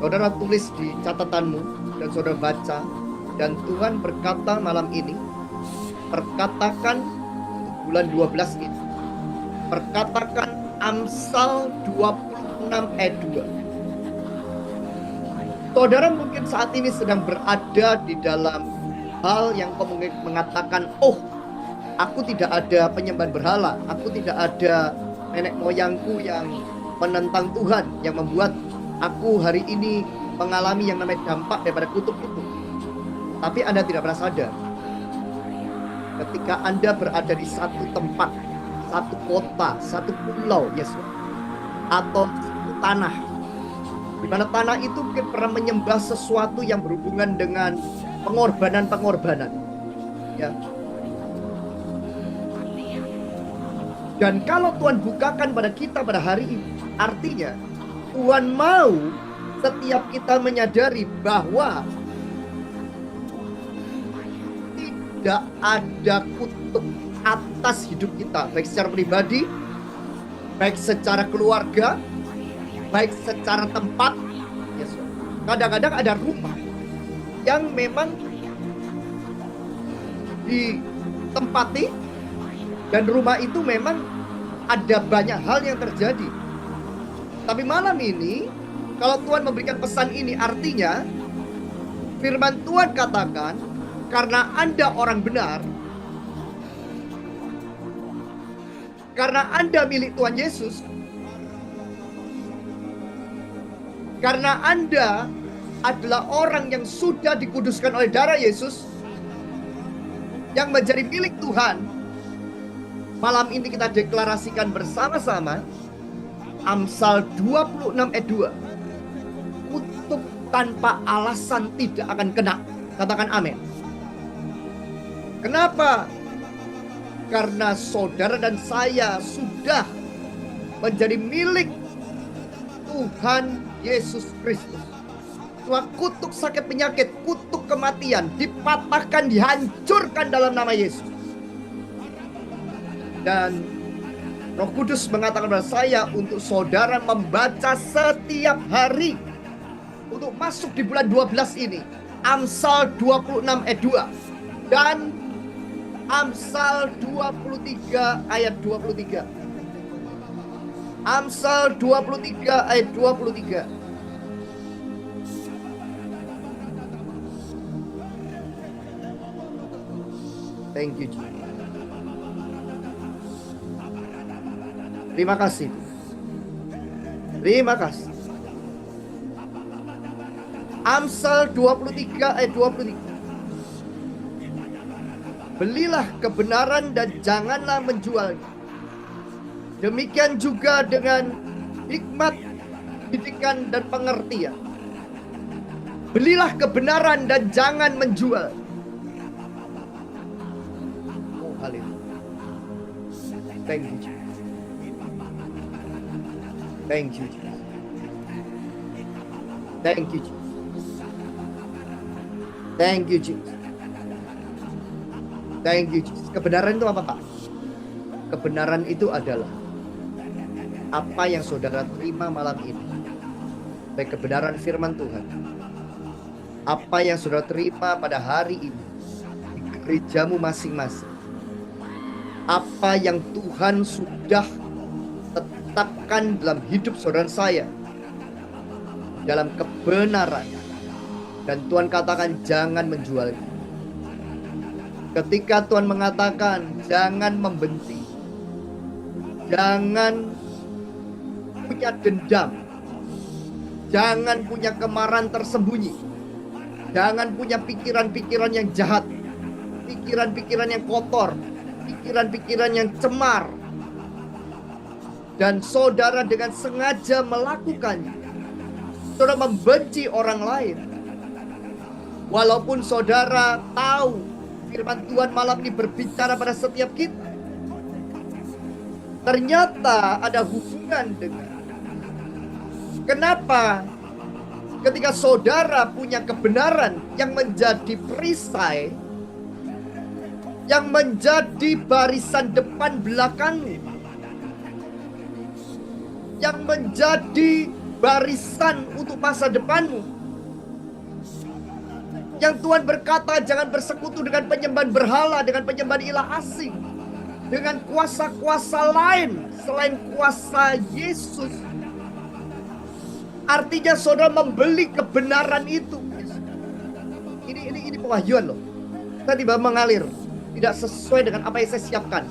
Saudara tulis di catatanmu dan saudara baca. Dan Tuhan berkata malam ini, perkatakan bulan 12 ini, perkatakan Amsal 26 ayat 2. Saudara mungkin saat ini sedang berada di dalam hal yang mengatakan, oh, aku tidak ada penyembahan berhala, aku tidak ada nenek moyangku yang menentang Tuhan, yang membuat aku hari ini mengalami yang namanya dampak daripada kutuk itu. Tapi Anda tidak pernah sadar, ketika Anda berada di satu tempat, satu kota, satu pulau, Yesus, atau satu tanah, di mana tanah itu mungkin pernah menyembah sesuatu yang berhubungan dengan pengorbanan-pengorbanan, ya. Dan kalau Tuhan bukakan pada kita pada hari ini, artinya Tuhan mau setiap kita menyadari bahwa tidak ada kutuk atas hidup kita, baik secara pribadi, baik secara keluarga, baik secara tempat. Yes. Kadang-kadang ada rumah yang memang ditempati, dan rumah itu memang ada banyak hal yang terjadi. Tapi malam ini, kalau Tuhan memberikan pesan ini, artinya firman Tuhan katakan, karena Anda orang benar, karena Anda milik Tuhan Yesus, karena Anda adalah orang yang sudah dikuduskan oleh darah Yesus, yang menjadi milik Tuhan. Malam ini kita deklarasikan bersama-sama Amsal 26 ayat 2. Kutuk tanpa alasan tidak akan kena. Katakan amin. Kenapa? Karena saudara dan saya sudah menjadi milik Tuhan Yesus Kristus. Semua kutuk sakit penyakit, kutuk kematian dipatahkan, dihancurkan dalam nama Yesus. Dan Roh Kudus mengatakan kepada saya untuk saudara membaca setiap hari untuk masuk di bulan 12 ini Amsal 26 ayat 2 dan Amsal 23 ayat 23. Amsal 23 ayat 23. Thank you, Jesus. Terima kasih. Terima kasih. Amsal 23 ayat 23. Belilah kebenaran dan janganlah menjualnya. Demikian juga dengan hikmat, didikan dan pengertian. Belilah kebenaran dan jangan menjual. Oh, haleluya. Thank you, Jesus. Thank you, Jesus. Thank you, Jesus. Thank you, Jesus. Thank you, Jesus. Kebenaran itu apa, Pak? Kebenaran itu adalah apa yang saudara terima malam ini. Baik kebenaran firman Tuhan. Apa yang saudara terima pada hari ini di gerejamu masing-masing. Apa yang Tuhan sudah tetapkan dalam hidup saudara saya dalam kebenaran, dan Tuhan katakan jangan menjualnya. Ketika Tuhan mengatakan jangan membenci, jangan punya dendam, jangan punya kemarahan tersembunyi, jangan punya pikiran-pikiran yang jahat, pikiran-pikiran yang kotor, pikiran-pikiran yang cemar, dan saudara dengan sengaja melakukannya. Saudara membenci orang lain. Walaupun saudara tahu firman Tuhan malam ini berbicara pada setiap kita, ternyata ada hubungan dengan kenapa ketika saudara punya kebenaran yang menjadi perisai, yang menjadi barisan depan belakangmu, yang menjadi barisan untuk masa depanmu. Yang Tuhan berkata, jangan bersekutu dengan penyembahan berhala, dengan penyembahan ilah asing, dengan kuasa-kuasa lain selain kuasa Yesus. Artinya saudara membeli kebenaran itu. Ini pewahyuan loh. Tiba-tiba mengalir, tidak sesuai dengan apa yang saya siapkan.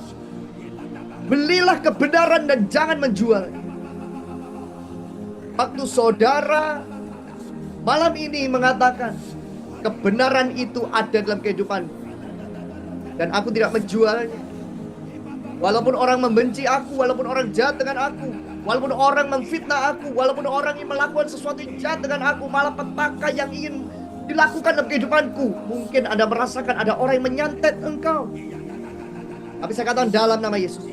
Belilah kebenaran dan jangan menjual. Waktu saudara malam ini mengatakan, kebenaran itu ada dalam kehidupanku, dan aku tidak menjualnya. Walaupun orang membenci aku, walaupun orang jahat dengan aku, walaupun orang memfitnah aku, walaupun orang ingin melakukan sesuatu yang jahat dengan aku, malah petaka yang ingin dilakukan dalam kehidupanku. Mungkin Anda merasakan ada orang yang menyantet engkau. Tapi saya katakan dalam nama Yesus,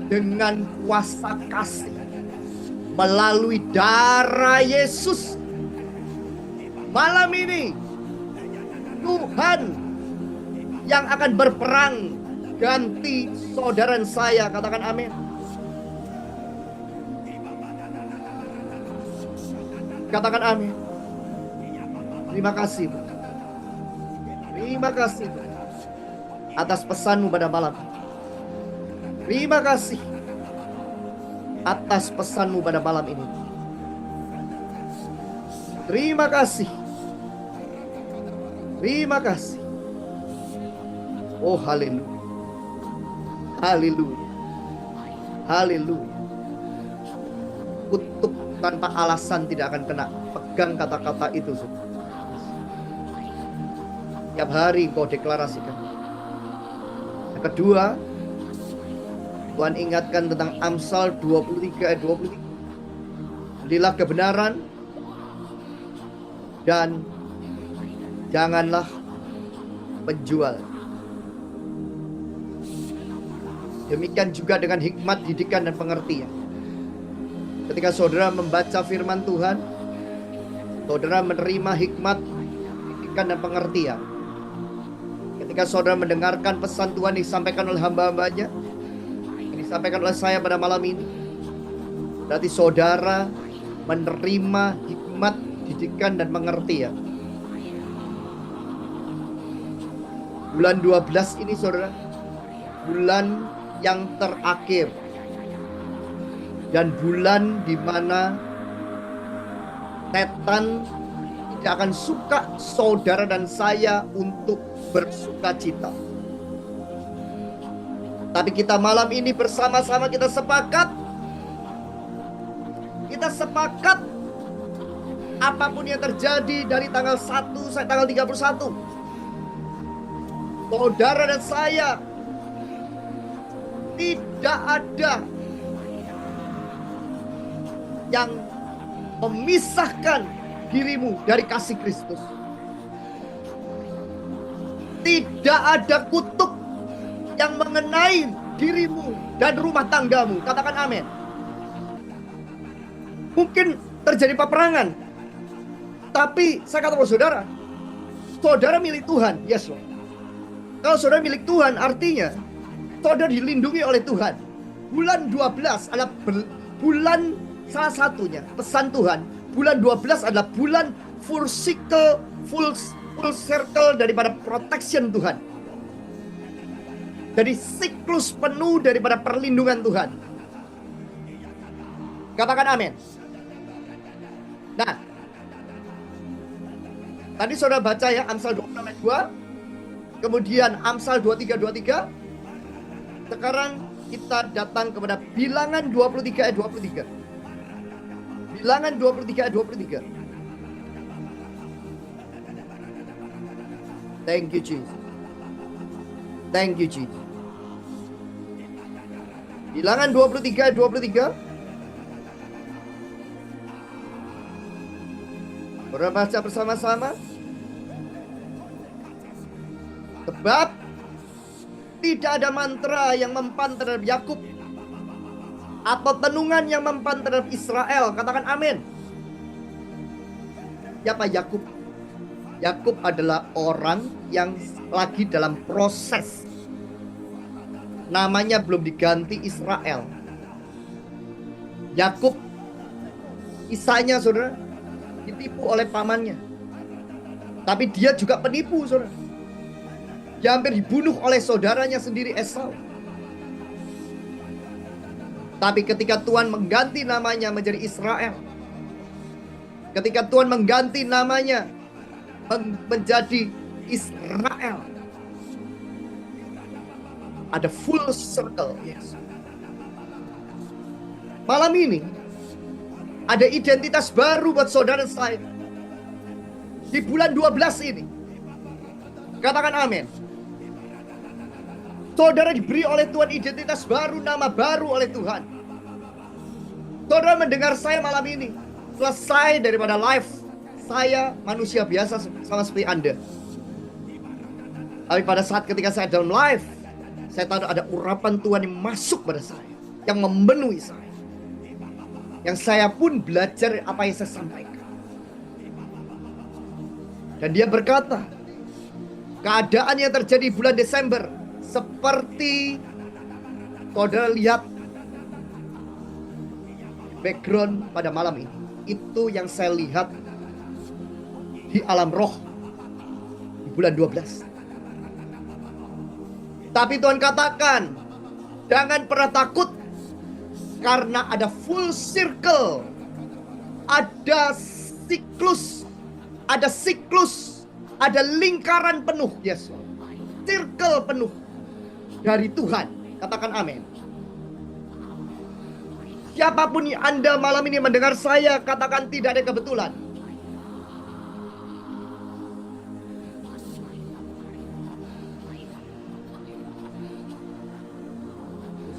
dengan kuasa kasih, melalui darah Yesus, malam ini Tuhan yang akan berperang ganti saudara saya. Katakan amin. Katakan amin. Terima kasih, Bu. Terima kasih, Bu, atas pesanmu pada malam. Terima kasih atas pesanmu pada malam ini. Terima kasih. Terima kasih. Oh, haleluya. Haleluya. Haleluya. Kutuk tanpa alasan tidak akan kena. Pegang kata-kata itu. Tiap hari kau deklarasikan. Yang kedua, Tuhan ingatkan tentang Amsal 23 ayat 23. Belilah kebenaran dan janganlah penjual. Demikian juga dengan hikmat, didikan, dan pengertian. Ketika saudara membaca firman Tuhan, saudara menerima hikmat, didikan, dan pengertian. Ketika saudara mendengarkan pesan Tuhan disampaikan oleh hamba-hambanya, yang disampaikan oleh saya pada malam ini, berarti saudara menerima hikmat, didikan, dan pengertian. Bulan 12 ini saudara, bulan yang terakhir, dan bulan di mana setan tidak akan suka saudara dan saya untuk bersuka cita. Tapi kita malam ini bersama-sama kita sepakat apapun yang terjadi dari tanggal 1 sampai tanggal 31, saudara dan saya tidak ada yang memisahkan dirimu dari kasih Kristus. Tidak ada kutuk yang mengenai dirimu dan rumah tanggamu. Katakan amin. Mungkin terjadi peperangan, tapi saya katakan saudara, saudara milik Tuhan. Yes, Lord. Kalau saudara milik Tuhan, artinya saudara dilindungi oleh Tuhan. Bulan 12 adalah bulan, salah satunya pesan Tuhan, bulan 12 adalah bulan full circle daripada protection Tuhan. Jadi siklus penuh daripada perlindungan Tuhan. Katakan amin. Nah, tadi saudara baca ya Amsal 26 ayat 2, kemudian Amsal 23. Sekarang kita datang kepada Bilangan 23 ayat 23. Bilangan 23 ayat 23. Thank you Jesus. Thank you Jesus. Bilangan 23 ayat 23. Saudara baca bersama-sama. Sebab tidak ada mantra yang mempan terhadap Yakub, atau tenungan yang mempan terhadap Israel. Katakan amin. Siapa Yakub? Yakub adalah orang yang lagi dalam proses. Namanya belum diganti Israel. Yakub Kisahnya saudara, ditipu oleh pamannya. Tapi dia juga penipu saudara. Dia hampir dibunuh oleh saudaranya sendiri Esau. Tapi ketika Tuhan mengganti namanya menjadi Israel, ketika Tuhan mengganti namanya menjadi Israel, ada full circle. Yes. Malam ini ada identitas baru buat saudara saya. Di bulan 12 ini. Katakan amin. Saudara diberi oleh Tuhan identitas baru, nama baru oleh Tuhan. Saudara mendengar saya malam ini. Selesai daripada live, saya manusia biasa sama seperti Anda. Tapi pada saat ketika saya dalam live, saya tahu ada urapan Tuhan yang masuk pada saya, yang memenuhi saya. Yang saya pun belajar apa yang saya sampaikan. Dan dia berkata, keadaan yang terjadi bulan Desember seperti saudara lihat background pada malam ini. Itu yang saya lihat di alam roh di bulan 12. Tapi Tuhan katakan, jangan pernah takut. Karena ada full circle. Ada siklus. Ada siklus. Ada lingkaran penuh. Yes. Circle penuh. Dari Tuhan. Katakan amin. Siapapun Anda malam ini mendengar saya, katakan tidak ada kebetulan.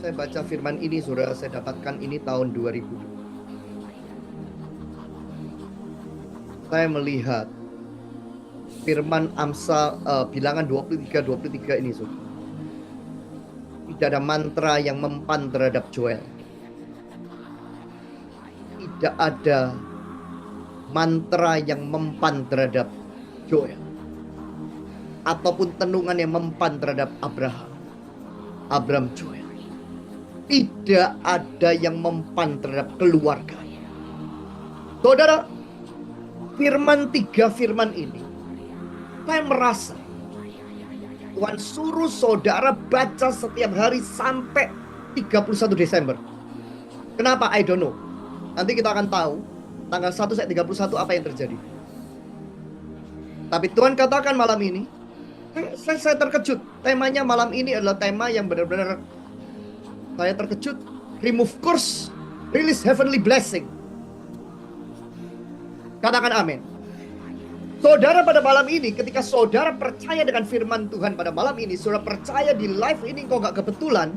Saya baca firman ini, saudara, saya dapatkan ini tahun 2000. Saya melihat firman Amsal bilangan 23 ini, saudara. Tidak ada mantra yang mempan terhadap Joel. Tidak ada mantra yang mempan terhadap Joel. Ataupun tenungan yang mempan terhadap Abraham Joel. Tidak ada yang mempan terhadap keluarga. Saudara, tiga firman ini, saya merasa Tuhan suruh saudara baca setiap hari sampai 31 Desember. Kenapa? I don't know. Nanti kita akan tahu tanggal 1 sampai 31 apa yang terjadi. Tapi Tuhan katakan malam ini, saya terkejut. Temanya malam ini adalah tema yang benar-benar saya terkejut. Remove curse, release heavenly blessing. Katakan amin. Saudara, pada malam ini, ketika saudara percaya dengan firman Tuhan pada malam ini, saudara percaya di live ini kok gak kebetulan.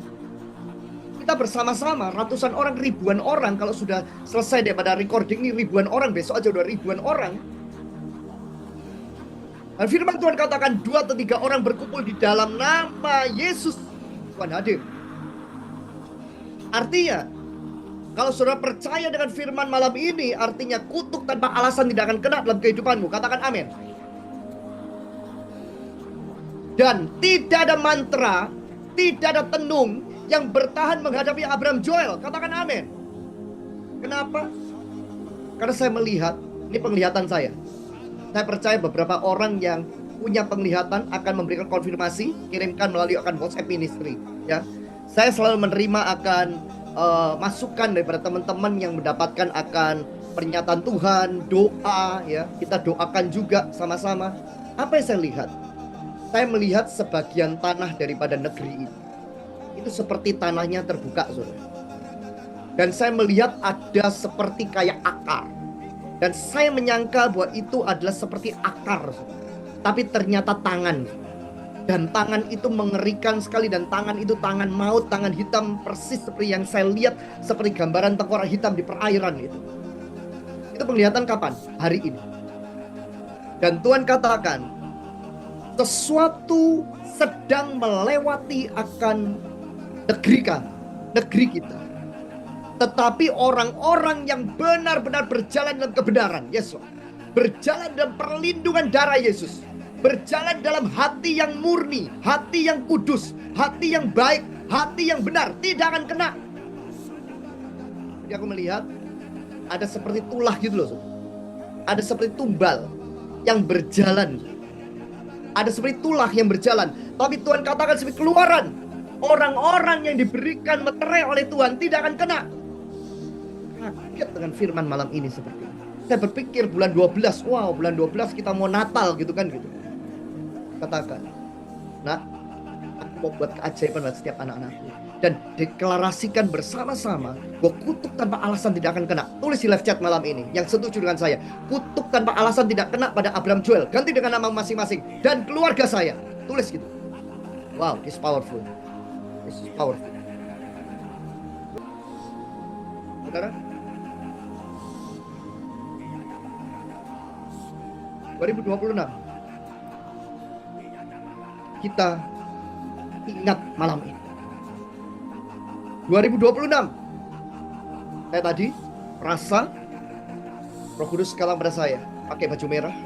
Kita bersama-sama, ratusan orang, ribuan orang. Kalau sudah selesai daripada recording ini, ribuan orang. Besok aja udah ribuan orang. Dan firman Tuhan katakan 2 atau 3 orang berkumpul di dalam nama Yesus, Tuhan hadir. Artinya, kalau saudara percaya dengan firman malam ini, artinya kutuk tanpa alasan tidak akan kena dalam kehidupanmu. Katakan amin. Dan tidak ada mantra, tidak ada tenung yang bertahan menghadapi Abraham Joel. Katakan amin. Kenapa? Karena saya melihat, ini penglihatan saya. Saya percaya beberapa orang yang punya penglihatan akan memberikan konfirmasi, kirimkan melalui akan WhatsApp ministry. Ya, saya selalu menerima akan masukan daripada teman-teman yang mendapatkan akan pernyataan Tuhan, doa, ya. Kita doakan juga sama-sama. Apa yang saya lihat? Saya melihat sebagian tanah daripada negeri ini. Itu seperti tanahnya terbuka, saudara. Dan saya melihat ada seperti kayak akar. Dan saya menyangka bahwa itu adalah seperti akar, saudara. Tapi ternyata tangan. Dan tangan itu mengerikan sekali. Dan tangan itu tangan maut, tangan hitam, persis seperti yang saya lihat, seperti gambaran tengkorak hitam di perairan itu. Itu penglihatan kapan? Hari ini. Dan Tuhan katakan, sesuatu sedang melewati akan negeri kita. Tetapi orang-orang yang benar-benar berjalan dalam kebenaran Yesus, berjalan dalam perlindungan darah Yesus, berjalan dalam hati yang murni, hati yang kudus, hati yang baik, hati yang benar, tidak akan kena. Jadi aku melihat Ada seperti tulah gitu loh, saudara. Ada seperti tumbal yang berjalan. Ada seperti tulah yang berjalan. Tapi Tuhan katakan seperti keluaran. Orang-orang yang diberikan meterai oleh Tuhan tidak akan kena. Kaget dengan firman malam ini seperti ini. Saya berpikir bulan 12. Wow, bulan 12 kita mau Natal gitu kan gitu. Katakan, nah, aku mau buat keajaiban buat setiap anak-anakku. Dan deklarasikan bersama-sama bahwa kutuk tanpa alasan tidak akan kena. Tulis di live chat malam ini yang setuju dengan saya. Kutuk tanpa alasan tidak kena pada Abraham Joel. Ganti dengan nama masing-masing. Dan keluarga saya. Tulis gitu. Wow, this is powerful. This is powerful. Saudara, 2026 kita ingat malam ini. 2026 saya tadi rasa Roh Kudus kalang pada saya pakai baju merah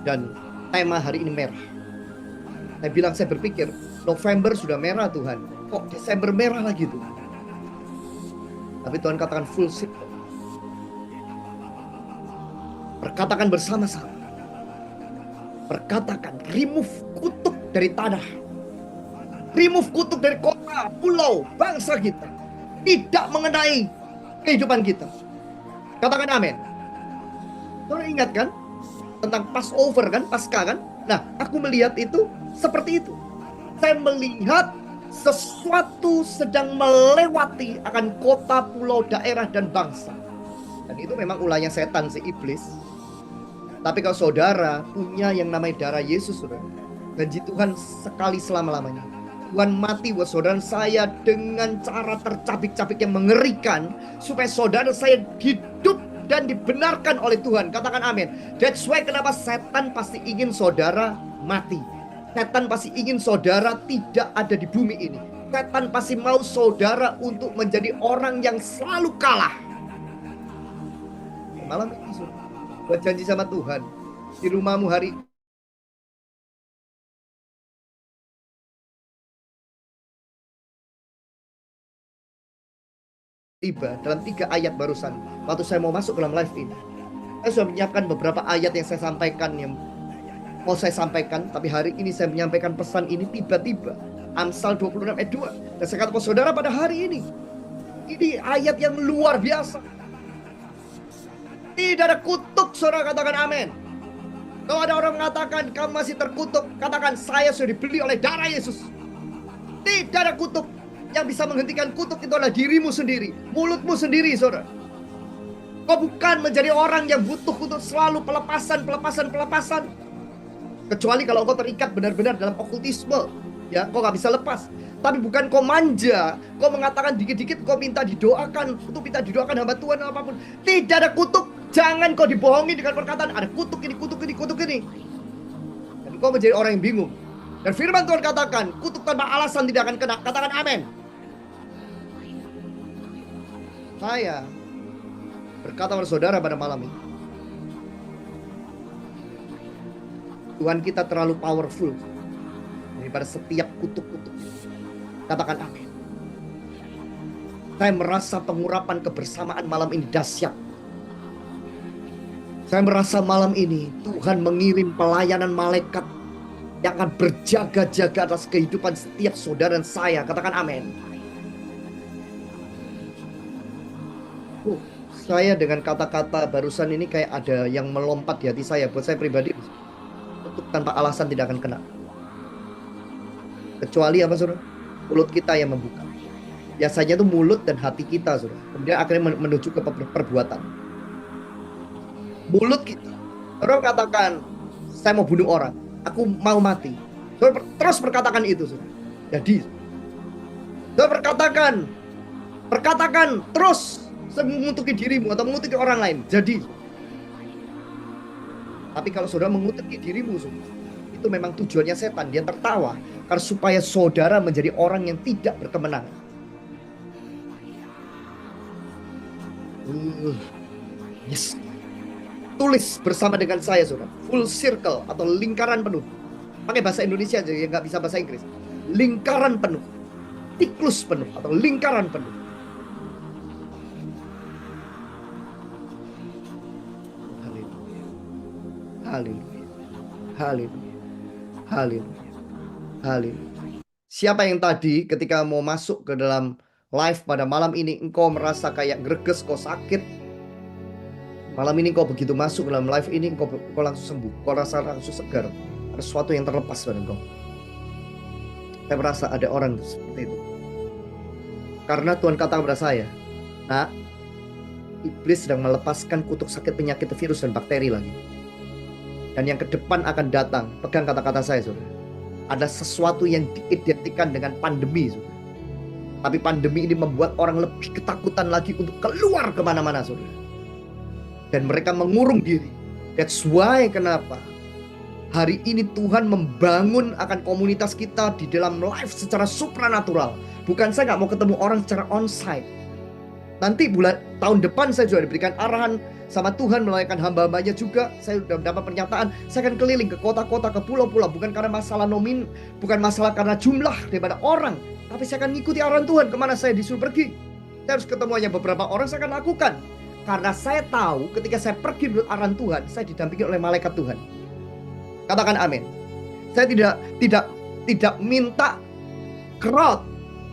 dan tema hari ini merah. Saya bilang, saya berpikir November sudah merah Tuhan, kok Desember merah lagi tuh. Tapi Tuhan katakan full circle. Perkatakan bersama-sama. Perkatakan remove kutuk dari tanah. Remove kutuk dari kota, pulau, bangsa kita. Tidak mengenai kehidupan kita. Katakan amin. Saudara ingat kan? Tentang Passover kan? Paskah kan? Nah, aku melihat itu seperti itu. Saya melihat sesuatu sedang melewati akan kota, pulau, daerah, dan bangsa. Dan itu memang ulahnya setan, si iblis. Tapi kalau saudara punya yang namanya darah Yesus, saudara, janji Tuhan sekali selama-lamanya. Tuhan mati buat saudara saya dengan cara tercabik-cabik yang mengerikan, supaya saudara saya hidup dan dibenarkan oleh Tuhan. Katakan amin. That's why kenapa setan pasti ingin saudara mati. Setan pasti ingin saudara tidak ada di bumi ini. Setan pasti mau saudara untuk menjadi orang yang selalu kalah. Malam ini saudara, buat janji sama Tuhan, di rumahmu hari tiba dalam 3 ayat barusan. Waktu saya mau masuk dalam live ini, saya sudah menyiapkan beberapa ayat yang saya sampaikan, yang mau saya sampaikan. Tapi hari ini saya menyampaikan pesan ini tiba-tiba Amsal 26 ayat 2. Dan saya katakan saudara pada hari ini ayat yang luar biasa. Tidak ada kutuk, saudara, katakan amin. Kalau ada orang mengatakan kamu masih terkutuk, katakan saya sudah dibeli oleh darah Yesus. Tidak ada kutuk. Yang bisa menghentikan kutuk itu adalah dirimu sendiri, mulutmu sendiri, saudara. Kau bukan menjadi orang yang butuh untuk selalu pelepasan. Kecuali kalau kau terikat benar-benar dalam okultisme, ya, kau gak bisa lepas. Tapi bukan kau manja, kau mengatakan dikit-dikit kau minta didoakan, untuk minta didoakan hamba Tuhan apapun. Tidak ada kutuk. Jangan kau dibohongi dengan perkataan ada kutuk ini, kutuk ini, kutuk ini. Dan kau menjadi orang yang bingung. Dan firman Tuhan katakan, kutuk tanpa alasan tidak akan kena. Katakan amin. Saya berkata kepada saudara pada malam ini, Tuhan kita terlalu powerful daripada setiap kutuk-kutuk. Katakan amin. Saya merasa pengurapan kebersamaan malam ini dahsyat. Saya merasa malam ini Tuhan mengirim pelayanan malaikat yang akan berjaga-jaga atas kehidupan setiap saudara dan saya. Katakan amin. Saya dengan kata-kata barusan ini kayak ada yang melompat di hati saya. Buat saya pribadi, kutuk tanpa alasan tidak akan kena. Kecuali apa, saudara? Mulut kita yang membuka. Biasanya itu mulut dan hati kita, saudara. Kemudian akhirnya menuju ke perbuatan. Mulut kita, saudara katakan, saya mau bunuh orang, aku mau mati. Saudara terus berkatakan itu, saudara. Jadi, saudara perkatakan terus. Mengutuki dirimu atau mengutuki orang lain. Jadi, tapi kalau saudara mengutuki dirimu, itu memang tujuannya setan. Dia tertawa karena supaya saudara menjadi orang yang tidak berkemenangan. Yes. Tulis bersama dengan saya, saudara. Full circle atau lingkaran penuh. Pakai bahasa Indonesia aja, yang nggak bisa bahasa Inggris. Lingkaran penuh, siklus penuh atau lingkaran penuh. Haleluya. Haleluya. Haleluya. Haleluya. Siapa yang tadi ketika mau masuk ke dalam live pada malam ini engkau merasa kayak greges, kau sakit. Malam ini kau begitu masuk ke dalam live ini kau langsung sembuh, kau rasa langsung segar. Ada sesuatu yang terlepas pada engkau. Saya merasa ada orang seperti itu. Karena Tuhan kata kepada saya, nah, iblis sedang melepaskan kutuk sakit, penyakit, virus dan bakteri lagi. Dan yang ke depan akan datang, pegang kata-kata saya, saudara. Ada sesuatu yang diidentikan dengan pandemi, saudara. Tapi pandemi ini membuat orang lebih ketakutan lagi untuk keluar kemana-mana, saudara. Dan mereka mengurung diri. That's why kenapa hari ini Tuhan membangun akan komunitas kita di dalam live secara supranatural. Bukan saya nggak mau ketemu orang secara onsite. Nanti tahun depan saya juga diberikan arahan sama Tuhan melalui hamba-hambanya juga. Saya sudah mendapat pernyataan, saya akan keliling ke kota-kota, ke pulau-pulau. Bukan karena masalah bukan masalah karena jumlah daripada orang. Tapi saya akan mengikuti arahan Tuhan kemana saya disuruh pergi. Saya harus ketemu hanya beberapa orang, saya akan lakukan. Karena saya tahu ketika saya pergi menurut arahan Tuhan, saya didampingi oleh malaikat Tuhan. Katakan amin. Saya tidak minta crowd.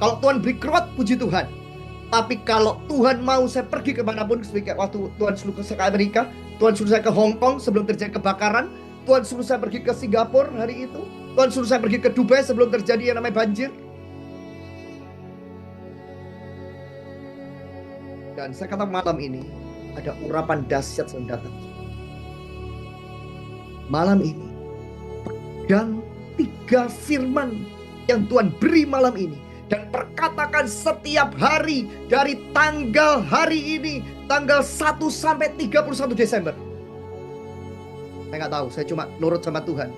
Kalau Tuhan beri crowd, puji Tuhan. Tapi kalau Tuhan mau saya pergi kemanapun, seperti waktu Tuhan suruh saya ke Amerika, Tuhan suruh saya ke Hong Kong sebelum terjadi kebakaran, Tuhan suruh saya pergi ke Singapura hari itu, Tuhan suruh saya pergi ke Dubai sebelum terjadi yang namanya banjir. Dan saya kata malam ini ada urapan dahsyat yang datang. Malam ini pegang 3 firman yang Tuhan beri malam ini. Dan perkatakan setiap hari dari tanggal hari ini, tanggal 1 sampai 31 Desember. Saya nggak tahu, saya cuma nurut sama Tuhan.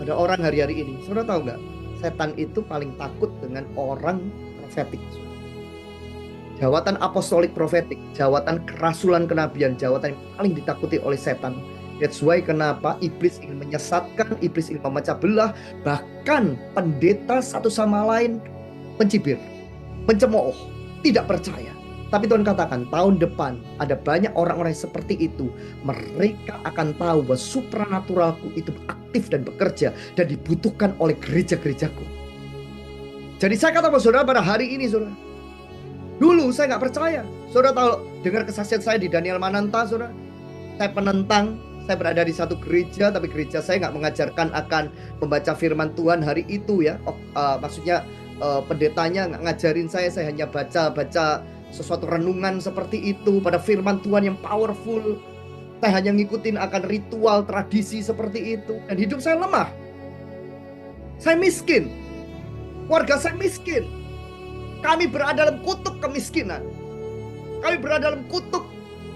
Ada orang hari-hari ini, saudara tahu nggak? Setan itu paling takut dengan orang profetik. Jawatan apostolik profetik, jawatan kerasulan kenabian, jawatan yang paling ditakuti oleh setan. That's why kenapa iblis ingin menyesatkan, iblis ingin memecah belah, bahkan pendeta satu sama lain mencibir, mencemooh, tidak percaya. Tapi Tuhan katakan tahun depan ada banyak orang-orang seperti itu. Mereka akan tahu bahwa supranaturalku itu aktif dan bekerja dan dibutuhkan oleh gereja-gerejaku. Jadi saya kata saudara pada hari ini, saudara, dulu saya nggak percaya. Saudara tahu dengar kesaksian saya di Daniel Mananta, saudara. Saya penentang. Saya berada di satu gereja, tapi gereja saya nggak mengajarkan akan membaca firman Tuhan hari itu ya. Maksudnya pendetanya nggak ngajarin saya hanya baca sesuatu renungan seperti itu pada firman Tuhan yang powerful. Saya hanya ngikutin akan ritual tradisi seperti itu. Dan hidup saya lemah. Saya miskin. Keluarga saya miskin. Kami berada dalam kutub kemiskinan. Kami berada dalam kutub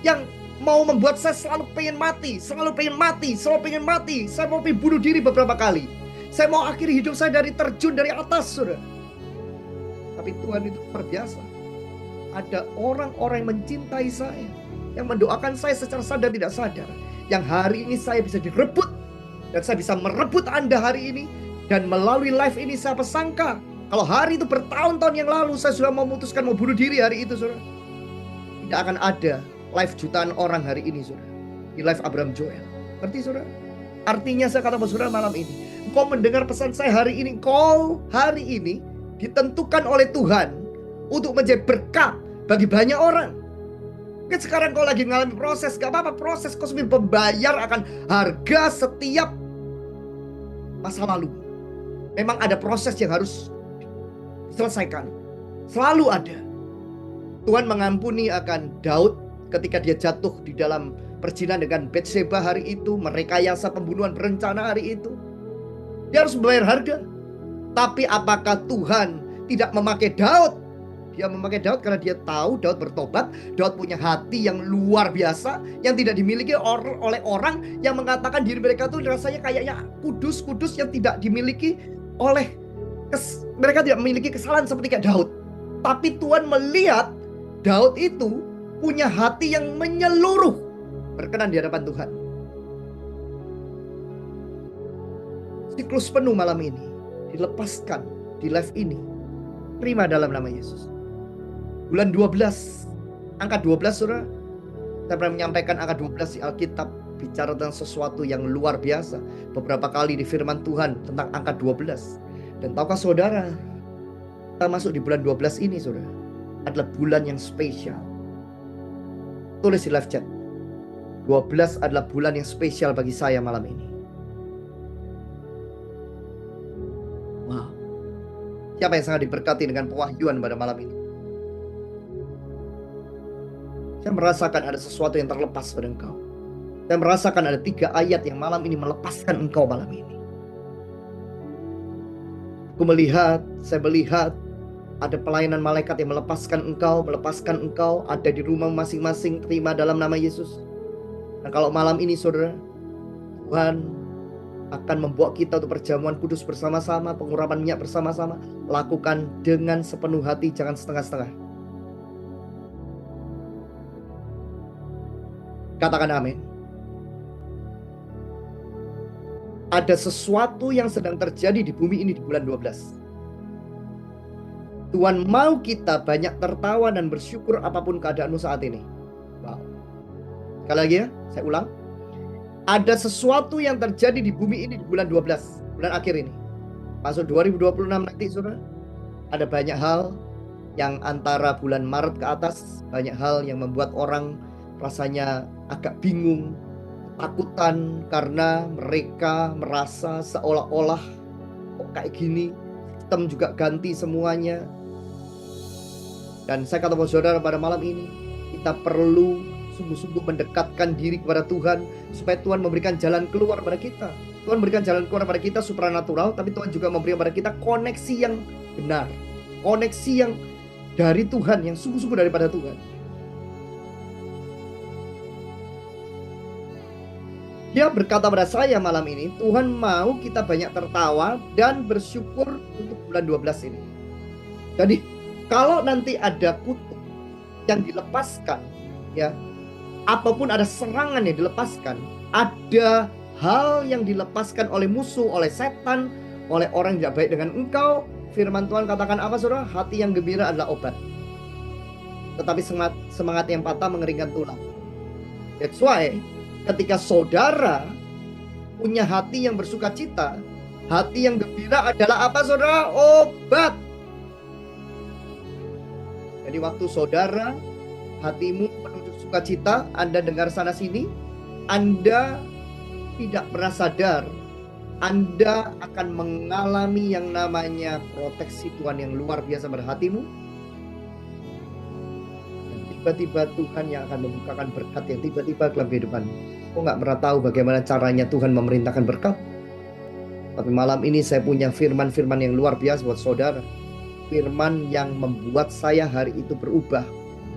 yang mau membuat saya selalu pengen mati. Saya mau pengen bunuh diri beberapa kali. Saya mau akhiri hidup saya terjun dari atas, saudara. Tapi Tuhan itu luar biasa. Ada orang-orang yang mencintai saya, yang mendoakan saya secara sadar tidak sadar. Yang hari ini saya bisa direbut. Dan saya bisa merebut Anda hari ini. Dan melalui live ini saya sangka kalau hari itu bertahun-tahun yang lalu saya sudah memutuskan mau bunuh diri hari itu, saudara. Tidak akan ada live jutaan orang hari ini, saudara. Di live Abraham Joel. Ngerti, saudara? Artinya saya kata saudara malam ini, engkau mendengar pesan saya hari ini, engkau hari ini ditentukan oleh Tuhan untuk menjadi berkat bagi banyak orang. Mungkin sekarang kau lagi mengalami proses, gak apa-apa, proses kau sambil membayar akan harga setiap masa lalu. Memang ada proses yang harus diselesaikan. Selalu ada. Tuhan mengampuni akan Daud ketika dia jatuh di dalam perzinahan dengan Bathsheba hari itu, merekayasa pembunuhan berencana hari itu. Dia harus membayar harga. Tapi apakah Tuhan tidak memakai Daud? Dia memakai Daud karena dia tahu Daud bertobat. Daud punya hati yang luar biasa, yang tidak dimiliki oleh orang yang mengatakan diri mereka itu rasanya kayaknya kudus-kudus, yang tidak dimiliki oleh mereka tidak memiliki kesalahan seperti kayak Daud. Tapi Tuhan melihat Daud itu punya hati yang menyeluruh, berkenan di hadapan Tuhan. Siklus penuh malam ini dilepaskan di live ini. Terima dalam nama Yesus. Bulan 12, angka 12, saudara. Saya pernah menyampaikan angka 12 di Alkitab bicara tentang sesuatu yang luar biasa. Beberapa kali di firman Tuhan tentang angka 12. Dan tahukah saudara, kita masuk di bulan 12 ini saudara, adalah bulan yang spesial. Tulis di live chat, 12 adalah bulan yang spesial bagi saya malam ini. Wow. Siapa yang sangat diberkati dengan pewahyuan pada malam ini? Saya merasakan ada sesuatu yang terlepas pada engkau. Saya merasakan ada 3 ayat yang malam ini melepaskan engkau malam ini. Saya melihat ada pelayanan malaikat yang melepaskan engkau, ada di rumah masing-masing, terima dalam nama Yesus. Dan kalau malam ini saudara, Tuhan akan membawa kita untuk perjamuan kudus bersama-sama, pengurapan minyak bersama-sama. Lakukan dengan sepenuh hati, jangan setengah-setengah. Katakan amin. Ada sesuatu yang sedang terjadi di bumi ini di bulan 12. Tuhan mau kita banyak tertawa dan bersyukur apapun keadaanmu saat ini. Wow. Sekali lagi ya, saya ulang. Ada sesuatu yang terjadi di bumi ini di bulan 12, bulan akhir ini. Masuk 2026 nanti saudara. Ada banyak hal yang antara bulan Maret ke atas, banyak hal yang membuat orang rasanya agak bingung, takutan karena mereka merasa seolah-olah kok kayak gini, sistem juga ganti semuanya. Dan saya katakan saudara pada malam ini, kita perlu sungguh-sungguh mendekatkan diri kepada Tuhan supaya Tuhan memberikan jalan keluar pada kita. Tuhan memberikan jalan keluar pada kita supranatural, tapi Tuhan juga memberikan pada kita koneksi yang benar, koneksi yang dari Tuhan, yang sungguh-sungguh daripada Tuhan. Dia berkata pada saya malam ini, Tuhan mau kita banyak tertawa dan bersyukur untuk bulan 12 ini. Jadi kalau nanti ada kutuk yang dilepaskan, ya, apapun ada serangan yang dilepaskan, ada hal yang dilepaskan oleh musuh, oleh setan, oleh orang yang tidak baik dengan engkau. Firman Tuhan katakan apa saudara? Hati yang gembira adalah obat, tetapi semangat yang patah mengeringkan tulang. That's why ketika saudara punya hati yang bersuka cita, hati yang gembira adalah apa saudara? Obat. Jadi waktu saudara hatimu penuh sukacita, Anda dengar sana sini, Anda tidak pernah sadar, Anda akan mengalami yang namanya proteksi Tuhan yang luar biasa pada hatimu. Dan tiba-tiba Tuhan yang akan membukakan berkat yang tiba-tiba dalam kehidupanmu. Kok nggak pernah tahu bagaimana caranya Tuhan memerintahkan berkat? Tapi malam ini saya punya firman-firman yang luar biasa buat saudara. Firman yang membuat saya hari itu berubah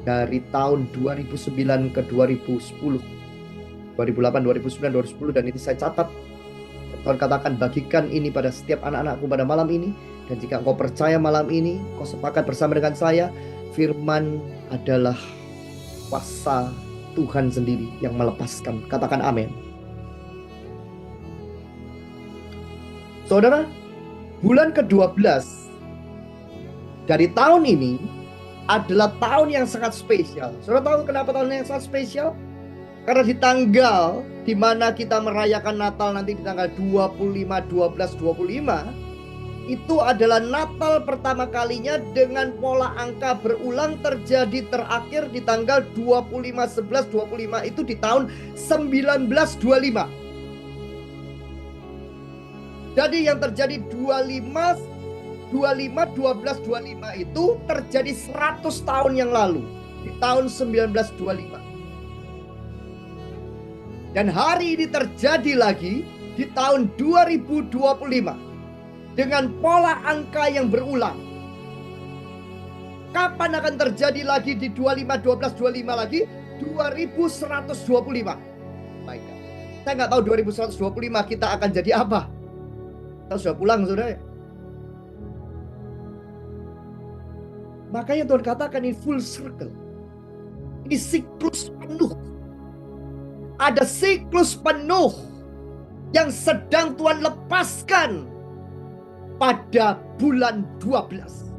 dari tahun 2009 ke 2010, 2008, 2009, 2010, dan itu saya catat. Tuhan katakan, bagikan ini pada setiap anak-anakku pada malam ini. Dan jika engkau percaya malam ini, kau sepakat bersama dengan saya, firman adalah kuasa Tuhan sendiri yang melepaskan. Katakan amin. Saudara, bulan ke-12 dari tahun ini adalah tahun yang sangat spesial. Saudara tahu kenapa tahun yang sangat spesial? Karena di tanggal di mana kita merayakan Natal nanti di tanggal 25/12/25, itu adalah Natal pertama kalinya dengan pola angka berulang terjadi terakhir di tanggal 25/11/25 itu di tahun 1925. Jadi yang terjadi 25/12/25 itu terjadi 100 tahun yang lalu di tahun 1925. Dan hari ini terjadi lagi di tahun 2025 dengan pola angka yang berulang. Kapan akan terjadi lagi di 25/12/25 lagi? 2125. Baik. Saya nggak tahu 2125 kita akan jadi apa. Kita sudah pulang saudara. Makanya Tuhan katakan ini full circle. Ini siklus penuh. Ada siklus penuh yang sedang Tuhan lepaskan pada bulan 12.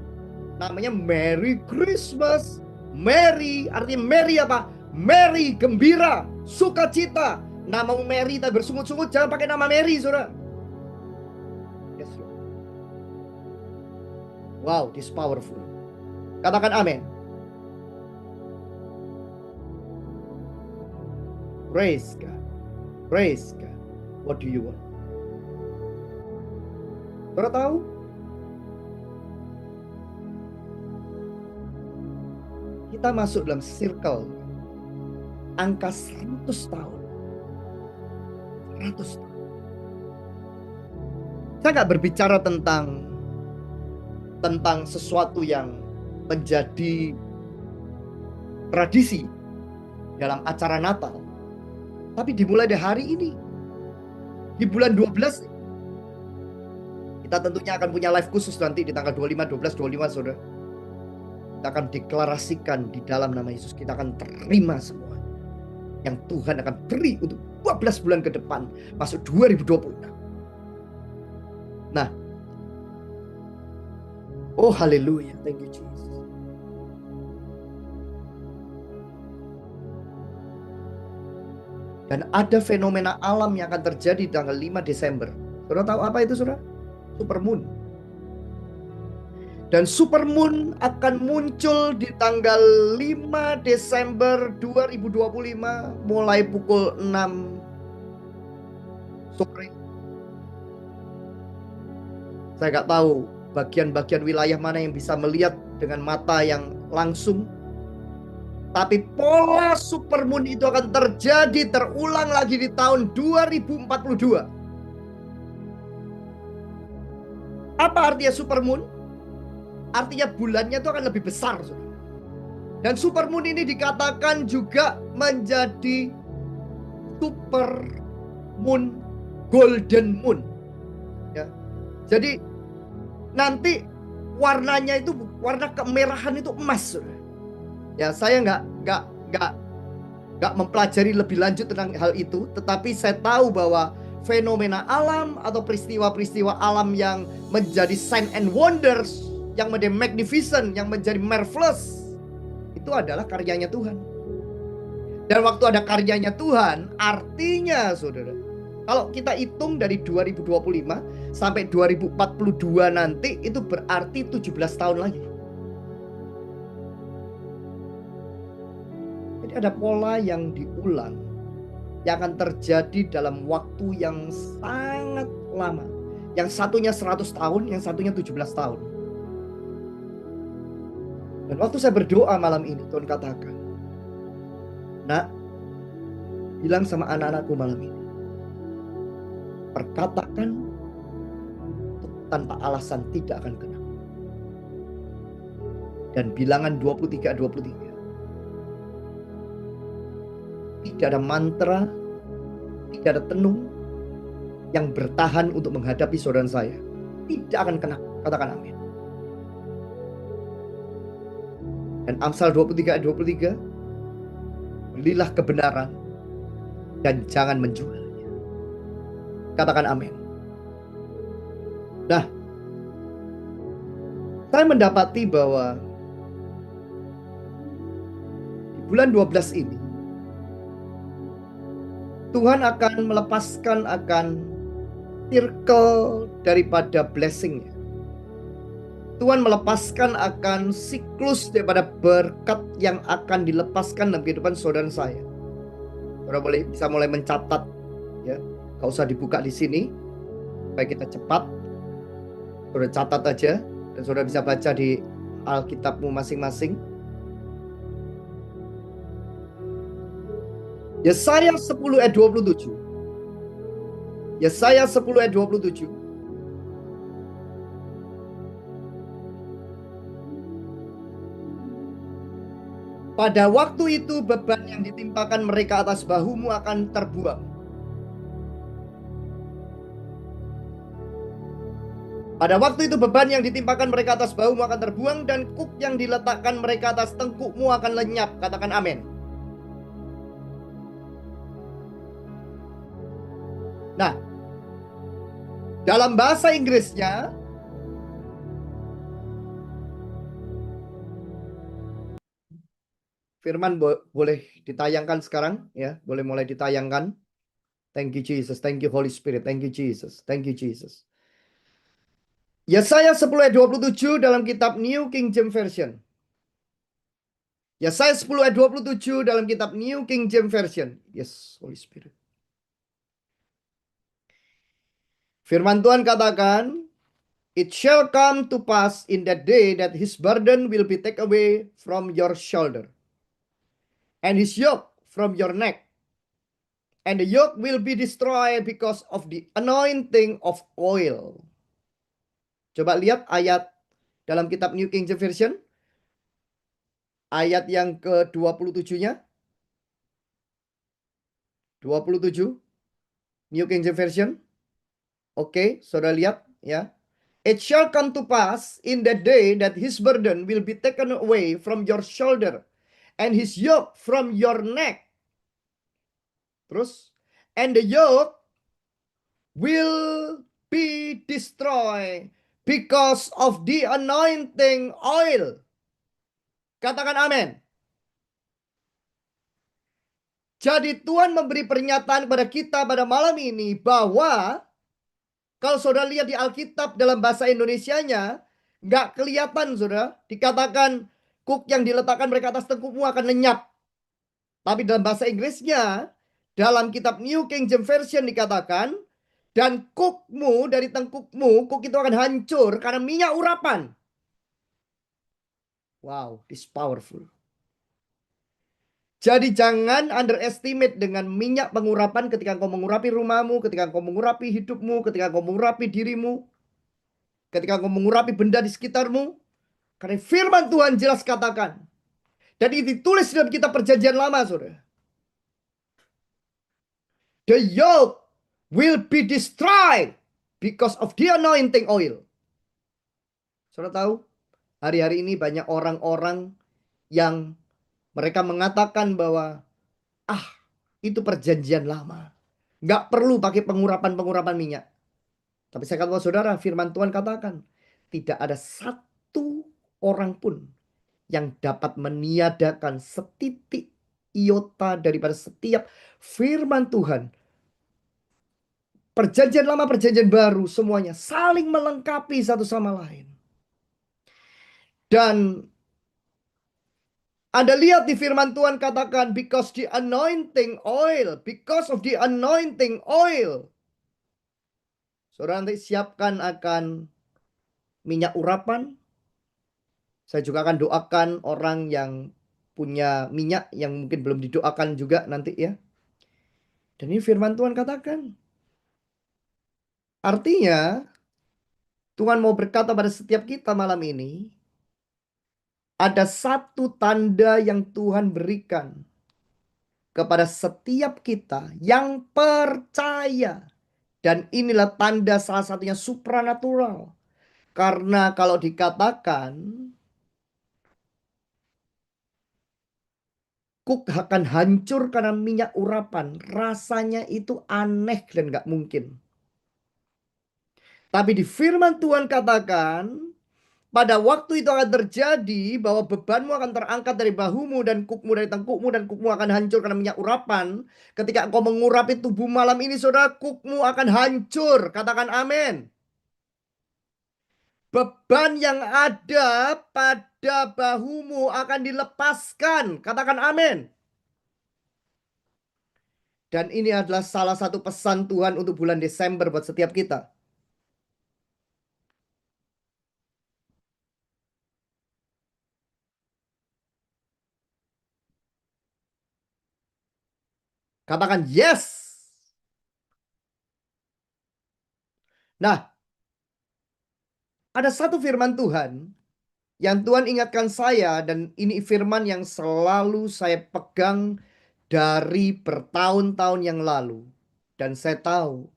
Namanya Merry Christmas. Merry artinya Merry apa? Mary, gembira, sukacita. Namamu Mary, tak bersungut-sungut, jangan pakai nama Mary, saudara. Yes, Lord. Wow, this powerful. Katakan amin. Praise God. Praise God. What do you want? Saudara tahu? Kita masuk dalam circle angka 100 tahun. 100 tahun. Saya nggak berbicara tentang sesuatu yang menjadi tradisi dalam acara Natal. Tapi dimulai dari hari ini, di bulan 12, kita tentunya akan punya live khusus nanti di tanggal 25, 12, 25, saudara. Kita akan deklarasikan di dalam nama Yesus. Kita akan terima semua yang Tuhan akan beri untuk 12 bulan ke depan, masuk 2026. Nah, oh haleluya, thank you Jesus. Dan ada fenomena alam yang akan terjadi tanggal 5 Desember. Saudara tahu apa itu, saudara? Supermoon. Dan supermoon akan muncul di tanggal 5 Desember 2025 mulai pukul 6 sore. Saya nggak tahu bagian-bagian wilayah mana yang bisa melihat dengan mata yang langsung. Tapi pola supermoon itu akan terjadi terulang lagi di tahun 2042. Apa artinya supermoon? Artinya bulannya itu akan lebih besar. Dan supermoon ini dikatakan juga menjadi supermoon, golden moon. Ya. Jadi nanti warnanya itu warna kemerahan itu emas. Ya, saya nggak mempelajari lebih lanjut tentang hal itu, tetapi saya tahu bahwa fenomena alam atau peristiwa-peristiwa alam yang menjadi sign and wonders, yang menjadi magnificent, yang menjadi marvelous, itu adalah karyanya Tuhan. Dan waktu ada karyanya Tuhan, artinya saudara, kalau kita hitung dari 2025 sampai 2042 nanti, itu berarti 17 tahun lagi. Jadi ada pola yang diulang, yang akan terjadi dalam waktu yang sangat lama. Yang satunya 100 tahun, yang satunya 17 tahun. Dan waktu saya berdoa malam ini, Tuhan katakan, nak, bilang sama anak-anakku malam ini, perkatakan tanpa alasan tidak akan kena. Dan bilangan 23. Tidak ada mantra, tidak ada tenung yang bertahan untuk menghadapi saudara saya. Tidak akan kena. Katakan amin. Dan Amsal 23, belilah kebenaran dan jangan menjualnya. Katakan amin. Nah, saya mendapati bahwa di bulan 12 ini Tuhan akan melepaskan akan circle daripada blessing-nya. Tuhan melepaskan akan siklus daripada berkat yang akan dilepaskan dalam kehidupan saudara saya. Saudara bisa mulai mencatat, ya. Gak usah dibuka di sini, supaya kita cepat. Saudara catat aja, dan saudara bisa baca di Alkitabmu masing-masing. Yesaya 10 ayat 27. Yesaya 10 ayat 27. Pada waktu itu beban yang ditimpakan mereka atas bahumu akan terbuang. Pada waktu itu beban yang ditimpakan mereka atas bahumu akan terbuang, dan kuk yang diletakkan mereka atas tengkukmu akan lenyap. Katakan amin. Nah, dalam bahasa Inggrisnya, Firman boleh ditayangkan sekarang ya, boleh mulai ditayangkan. Thank you Jesus, thank you Holy Spirit, thank you Jesus, thank you Jesus. Yesaya 10 ayat 27 dalam kitab New King James Version. Yesaya 10 ayat 27 dalam kitab New King James Version. Yes, Holy Spirit. Firman Tuhan katakan, "It shall come to pass in that day that his burden will be taken away from your shoulder, and his yoke from your neck, and the yoke will be destroyed because of the anointing of oil." Coba lihat ayat dalam kitab New King James Version. Ayat yang ke-27-nya. 27. New King James Version. Oke, saudara lihat ya. "It shall come to pass in that day that his burden will be taken away from your shoulder, and his yoke from your neck." Terus, "and the yoke will be destroyed because of the anointing oil." Katakan amin. Jadi Tuhan memberi pernyataan kepada kita pada malam ini bahwa kalau saudara lihat di Alkitab dalam bahasa Indonesianya, nggak kelihatan saudara. Dikatakan kuk yang diletakkan mereka atas tengkukmu akan lenyap. Tapi dalam bahasa Inggrisnya, dalam kitab New King James Version dikatakan, dan kukmu dari tengkukmu, kuk itu akan hancur karena minyak urapan. Wow, this powerful. Jadi jangan underestimate dengan minyak pengurapan ketika kau mengurapi rumahmu, ketika kau mengurapi hidupmu, ketika kau mengurapi dirimu, ketika kau mengurapi benda di sekitarmu. Karena firman Tuhan jelas katakan. Dan itu ditulis dalam kitab perjanjian lama, saudara. The yoke will be destroyed because of the anointing oil. Saudara tahu, hari-hari ini banyak orang-orang yang mereka mengatakan bahwa itu perjanjian lama. Nggak perlu pakai pengurapan-pengurapan minyak. Tapi saya katakan saudara, firman Tuhan katakan, tidak ada satu orang pun yang dapat meniadakan setitik iota daripada setiap firman Tuhan. Perjanjian lama, perjanjian baru, semuanya saling melengkapi satu sama lain. Dan Anda lihat di firman Tuhan katakan, because the anointing oil, because of the anointing oil. Saudara nanti siapkan akan minyak urapan. Saya juga akan doakan orang yang punya minyak yang mungkin belum didoakan juga nanti ya. Dan ini firman Tuhan katakan. Artinya Tuhan mau berkata pada setiap kita malam ini, ada satu tanda yang Tuhan berikan kepada setiap kita yang percaya. Dan inilah tanda salah satunya supranatural. Karena kalau dikatakan kuk akan hancur karena minyak urapan, rasanya itu aneh dan gak mungkin. Tapi di firman Tuhan katakan, pada waktu itu akan terjadi bahwa bebanmu akan terangkat dari bahumu dan kukmu dari tengkukmu dan kukmu akan hancur karena minyak urapan. Ketika engkau mengurapi tubuh malam ini saudara, kukmu akan hancur. Katakan amin. Beban yang ada pada bahumu akan dilepaskan. Katakan amin. Dan ini adalah salah satu pesan Tuhan untuk bulan Desember buat setiap kita. Katakan yes. Nah, ada satu firman Tuhan yang Tuhan ingatkan saya, dan ini firman yang selalu saya pegang dari bertahun-tahun yang lalu. Dan saya tahu,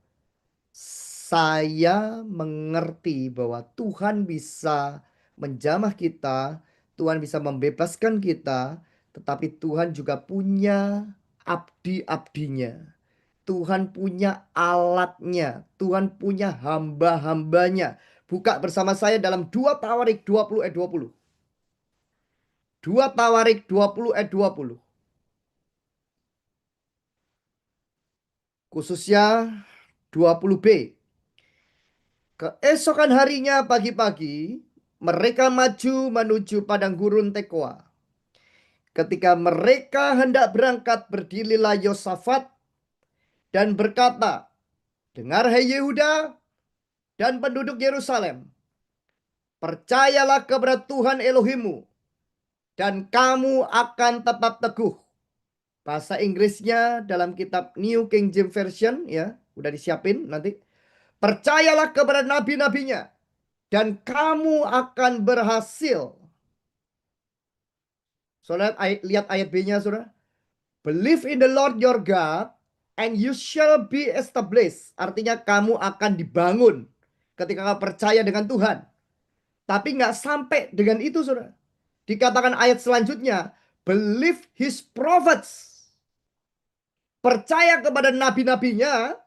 saya mengerti bahwa Tuhan bisa menjamah kita, Tuhan bisa membebaskan kita, tetapi Tuhan juga punya abdi-abdinya. Tuhan punya alatnya. Tuhan punya hamba-hambanya. Buka bersama saya dalam 2 Tawarik 20 ayat 20. 2 Tawarik 20 ayat 20. Khususnya 20b. Keesokan harinya pagi-pagi, mereka maju menuju padang gurun Tekoa. Ketika mereka hendak berangkat, berdirilah Yosafat dan berkata, "Dengar hai Yehuda dan penduduk Yerusalem, percayalah kepada Tuhan Elohimmu, dan kamu akan tetap teguh." Bahasa Inggrisnya dalam kitab New King James Version, ya, udah disiapin nanti. Percayalah kepada nabi-nabinya, dan kamu akan berhasil. Saudara, lihat ayat B-nya, saudara. Believe in the Lord your God, and you shall be established. Artinya kamu akan dibangun ketika kamu percaya dengan Tuhan. Tapi nggak sampai dengan itu, saudara. Dikatakan ayat selanjutnya, believe his prophets. Percaya kepada nabi-nabinya,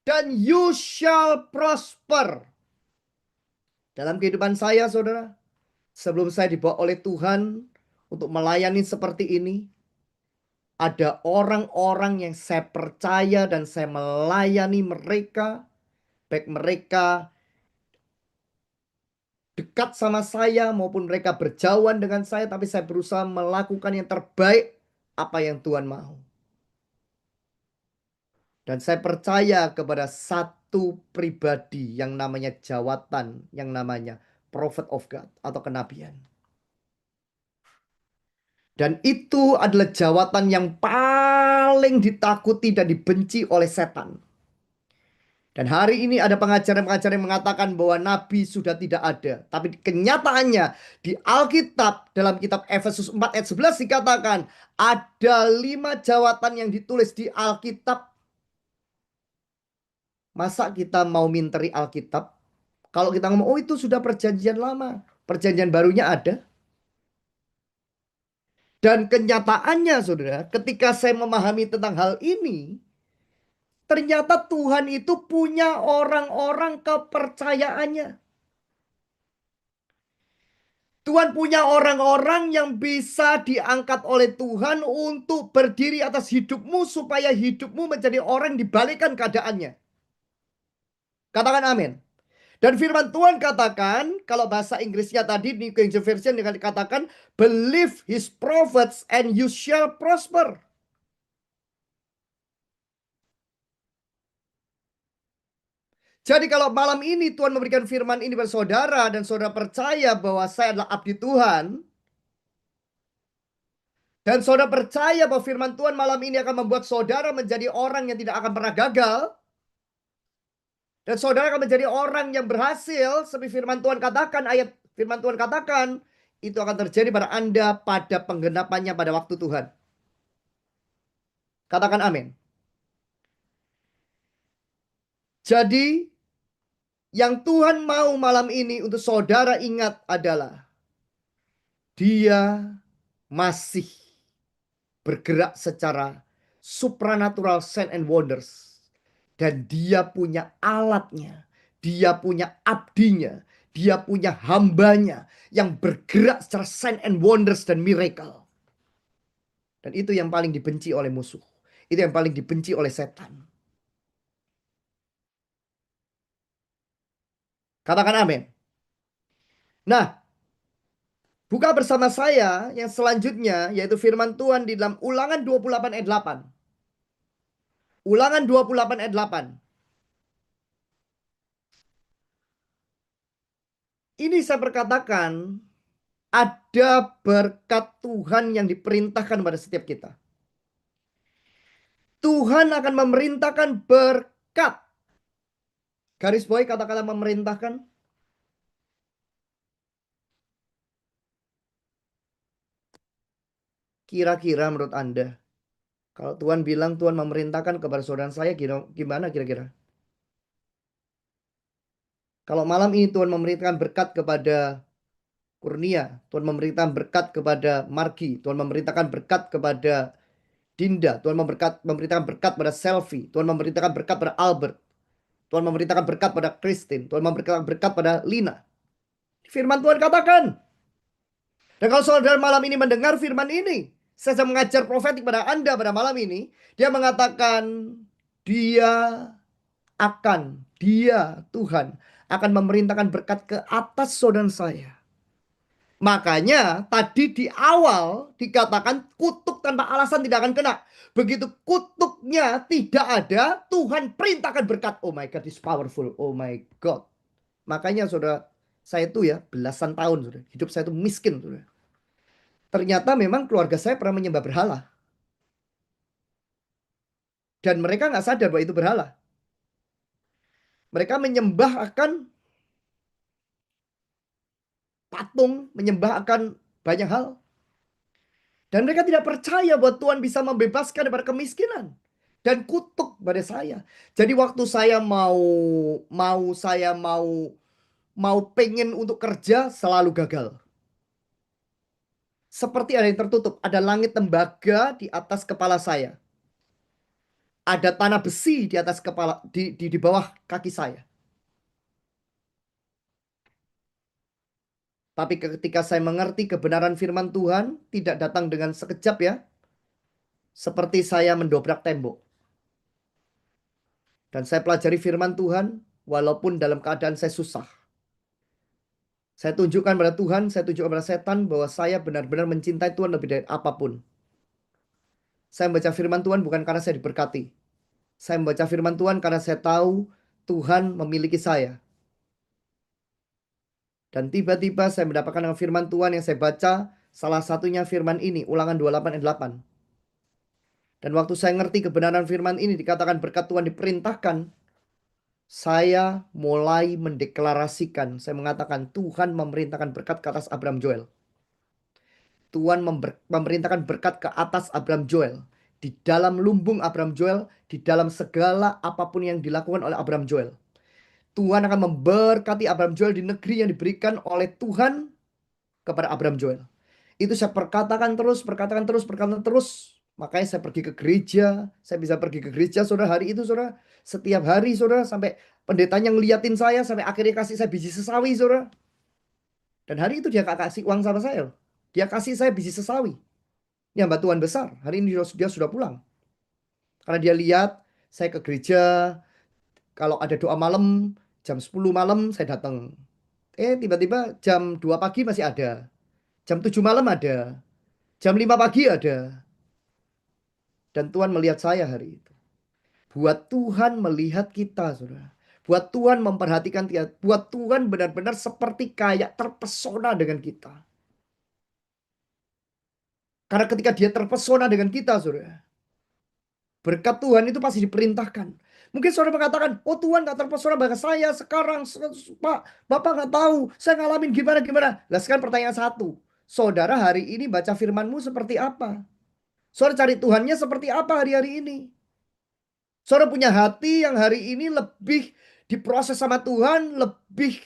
dan you shall prosper. Dalam kehidupan saya, saudara, sebelum saya dibawa oleh Tuhan untuk melayani seperti ini, ada orang-orang yang saya percaya dan saya melayani mereka, baik mereka dekat sama saya maupun mereka berjauhan dengan saya, tapi saya berusaha melakukan yang terbaik apa yang Tuhan mau. Dan saya percaya kepada satu pribadi yang namanya jawatan, yang namanya prophet of God atau kenabian. Dan itu adalah jawatan yang paling ditakuti dan dibenci oleh setan. Dan hari ini ada pengajaran-pengajaran yang mengatakan bahwa nabi sudah tidak ada. Tapi kenyataannya di Alkitab, dalam kitab Efesus 4 ayat 11 dikatakan ada 5 jawatan yang ditulis di Alkitab. Masa kita mau minteri Alkitab? Kalau kita ngomong, oh itu sudah perjanjian lama. Perjanjian barunya ada. Dan kenyataannya, saudara, ketika saya memahami tentang hal ini, ternyata Tuhan itu punya orang-orang kepercayaannya. Tuhan punya orang-orang yang bisa diangkat oleh Tuhan untuk berdiri atas hidupmu supaya hidupmu menjadi orang yang dibalikkan keadaannya. Katakan amin. Dan firman Tuhan katakan, kalau bahasa Inggrisnya tadi di King James Version dengan dikatakan, believe his prophets and you shall prosper. Jadi kalau malam ini Tuhan memberikan firman ini kepada saudara dan saudara percaya bahwa saya adalah abdi Tuhan, dan saudara percaya bahwa firman Tuhan malam ini akan membuat saudara menjadi orang yang tidak akan pernah gagal, dan saudara akan menjadi orang yang berhasil, seperti firman Tuhan katakan, ayat firman Tuhan katakan, itu akan terjadi pada Anda pada penggenapannya pada waktu Tuhan. Katakan amin. Jadi yang Tuhan mau malam ini untuk saudara ingat adalah Dia masih bergerak secara supranatural sign and wonders. Dan dia punya alatnya, dia punya abdinya, dia punya hambanya yang bergerak secara sign and wonders dan miracle. Dan itu yang paling dibenci oleh musuh. Itu yang paling dibenci oleh setan. Katakan amin. Nah, buka bersama saya yang selanjutnya, yaitu firman Tuhan di dalam Ulangan 28 ayat 8. Ulangan 28 ayat 8. Ini saya berkatakan, ada berkat Tuhan yang diperintahkan pada setiap kita. Tuhan akan memerintahkan berkat. Garis bawahi kata-kata memerintahkan. Kira-kira menurut Anda, kalau Tuhan bilang Tuhan memerintahkan kepada saudara saya, gimana kira-kira? Kalau malam ini Tuhan memerintahkan berkat kepada Kurnia, Tuhan memerintahkan berkat kepada Margi, Tuhan memerintahkan berkat kepada Dinda, Tuhan memerintahkan berkat pada Selfie, Tuhan memerintahkan berkat pada Albert, Tuhan memerintahkan berkat pada Christine, Tuhan memerintahkan berkat pada Lina. Firman Tuhan katakan. Dan kalau saudara malam ini mendengar firman ini, saya sedang mengajar profetik pada Anda pada malam ini. Dia mengatakan, dia Tuhan akan memerintahkan berkat ke atas saudara saya. Makanya tadi di awal dikatakan kutuk tanpa alasan tidak akan kena. Begitu kutuknya tidak ada, Tuhan perintahkan berkat. Oh my God, it's powerful. Oh my God. Makanya saudara, saya itu ya belasan tahun saudara, hidup saya itu miskin saudara. Ternyata memang keluarga saya pernah menyembah berhala. Dan mereka nggak sadar bahwa itu berhala. Mereka menyembah akan patung, menyembah akan banyak hal. Dan mereka tidak percaya bahwa Tuhan bisa membebaskan dari kemiskinan dan kutuk pada saya. Jadi waktu saya mau pengen untuk kerja selalu gagal. Seperti ada yang tertutup, ada langit tembaga di atas kepala saya. Ada tanah besi di atas kepala di bawah kaki saya. Tapi ketika saya mengerti kebenaran firman Tuhan, tidak datang dengan sekejap ya. Seperti saya mendobrak tembok. Dan saya pelajari firman Tuhan, walaupun dalam keadaan saya susah. Saya tunjukkan pada Tuhan, saya tunjukkan pada setan bahwa saya benar-benar mencintai Tuhan lebih dari apapun. Saya membaca firman Tuhan bukan karena saya diberkati. Saya membaca firman Tuhan karena saya tahu Tuhan memiliki saya. Dan tiba-tiba saya mendapatkan firman Tuhan yang saya baca. Salah satunya firman ini, Ulangan 28 ayat 8. Dan waktu saya ngerti kebenaran firman ini, dikatakan berkat Tuhan diperintahkan, saya mulai mendeklarasikan. Saya mengatakan Tuhan memerintahkan berkat ke atas Abraham Joel. Tuhan memerintahkan berkat ke atas Abraham Joel. Di dalam lumbung Abraham Joel, di dalam segala apapun yang dilakukan oleh Abraham Joel. Tuhan akan memberkati Abraham Joel di negeri yang diberikan oleh Tuhan kepada Abraham Joel. Itu saya perkatakan terus. Makanya saya pergi ke gereja. Saya bisa pergi ke gereja saudara hari itu saudara. Setiap hari saudara. Sampai pendetanya ngeliatin saya. Sampai akhirnya kasih saya biji sesawi saudara. Dan hari itu dia kasih uang sama saya. Dia kasih saya biji sesawi. Ini hamba Tuhan besar. Hari ini dia sudah pulang. Karena dia lihat saya ke gereja. Kalau ada doa malam. Jam 10 malam saya datang. Tiba-tiba jam 2 pagi masih ada. Jam 7 malam ada. Jam 5 pagi ada. Dan Tuhan melihat saya hari itu. Buat Tuhan melihat kita, saudara. Buat Tuhan memperhatikan kita. Buat Tuhan benar-benar seperti kayak terpesona dengan kita. Karena ketika dia terpesona dengan kita, saudara. Berkat Tuhan itu pasti diperintahkan. Mungkin saudara mengatakan, oh Tuhan gak terpesona bahkan saya sekarang. Pak, Bapak gak tahu. Saya ngalamin gimana-gimana. Nah sekarang pertanyaan satu. Saudara hari ini baca firmanmu seperti apa? Saudara cari Tuhannya seperti apa hari-hari ini? Saudara punya hati yang hari ini lebih diproses sama Tuhan, lebih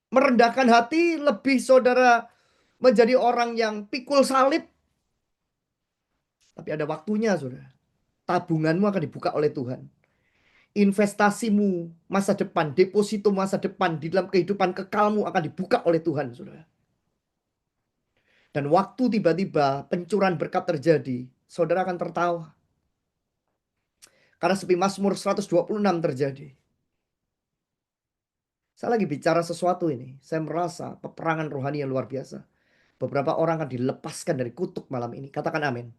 merendahkan hati, lebih saudara menjadi orang yang pikul salib. Tapi ada waktunya saudara. Tabunganmu akan dibuka oleh Tuhan. Investasimu masa depan, deposito masa depan di dalam kehidupan kekalmu akan dibuka oleh Tuhan saudara. Dan waktu tiba-tiba pencurahan berkat terjadi, saudara akan tertawa. Karena seperti Mazmur 126 terjadi. Saya lagi bicara sesuatu ini. Saya merasa peperangan rohani yang luar biasa. Beberapa orang akan dilepaskan dari kutuk malam ini. Katakan amin.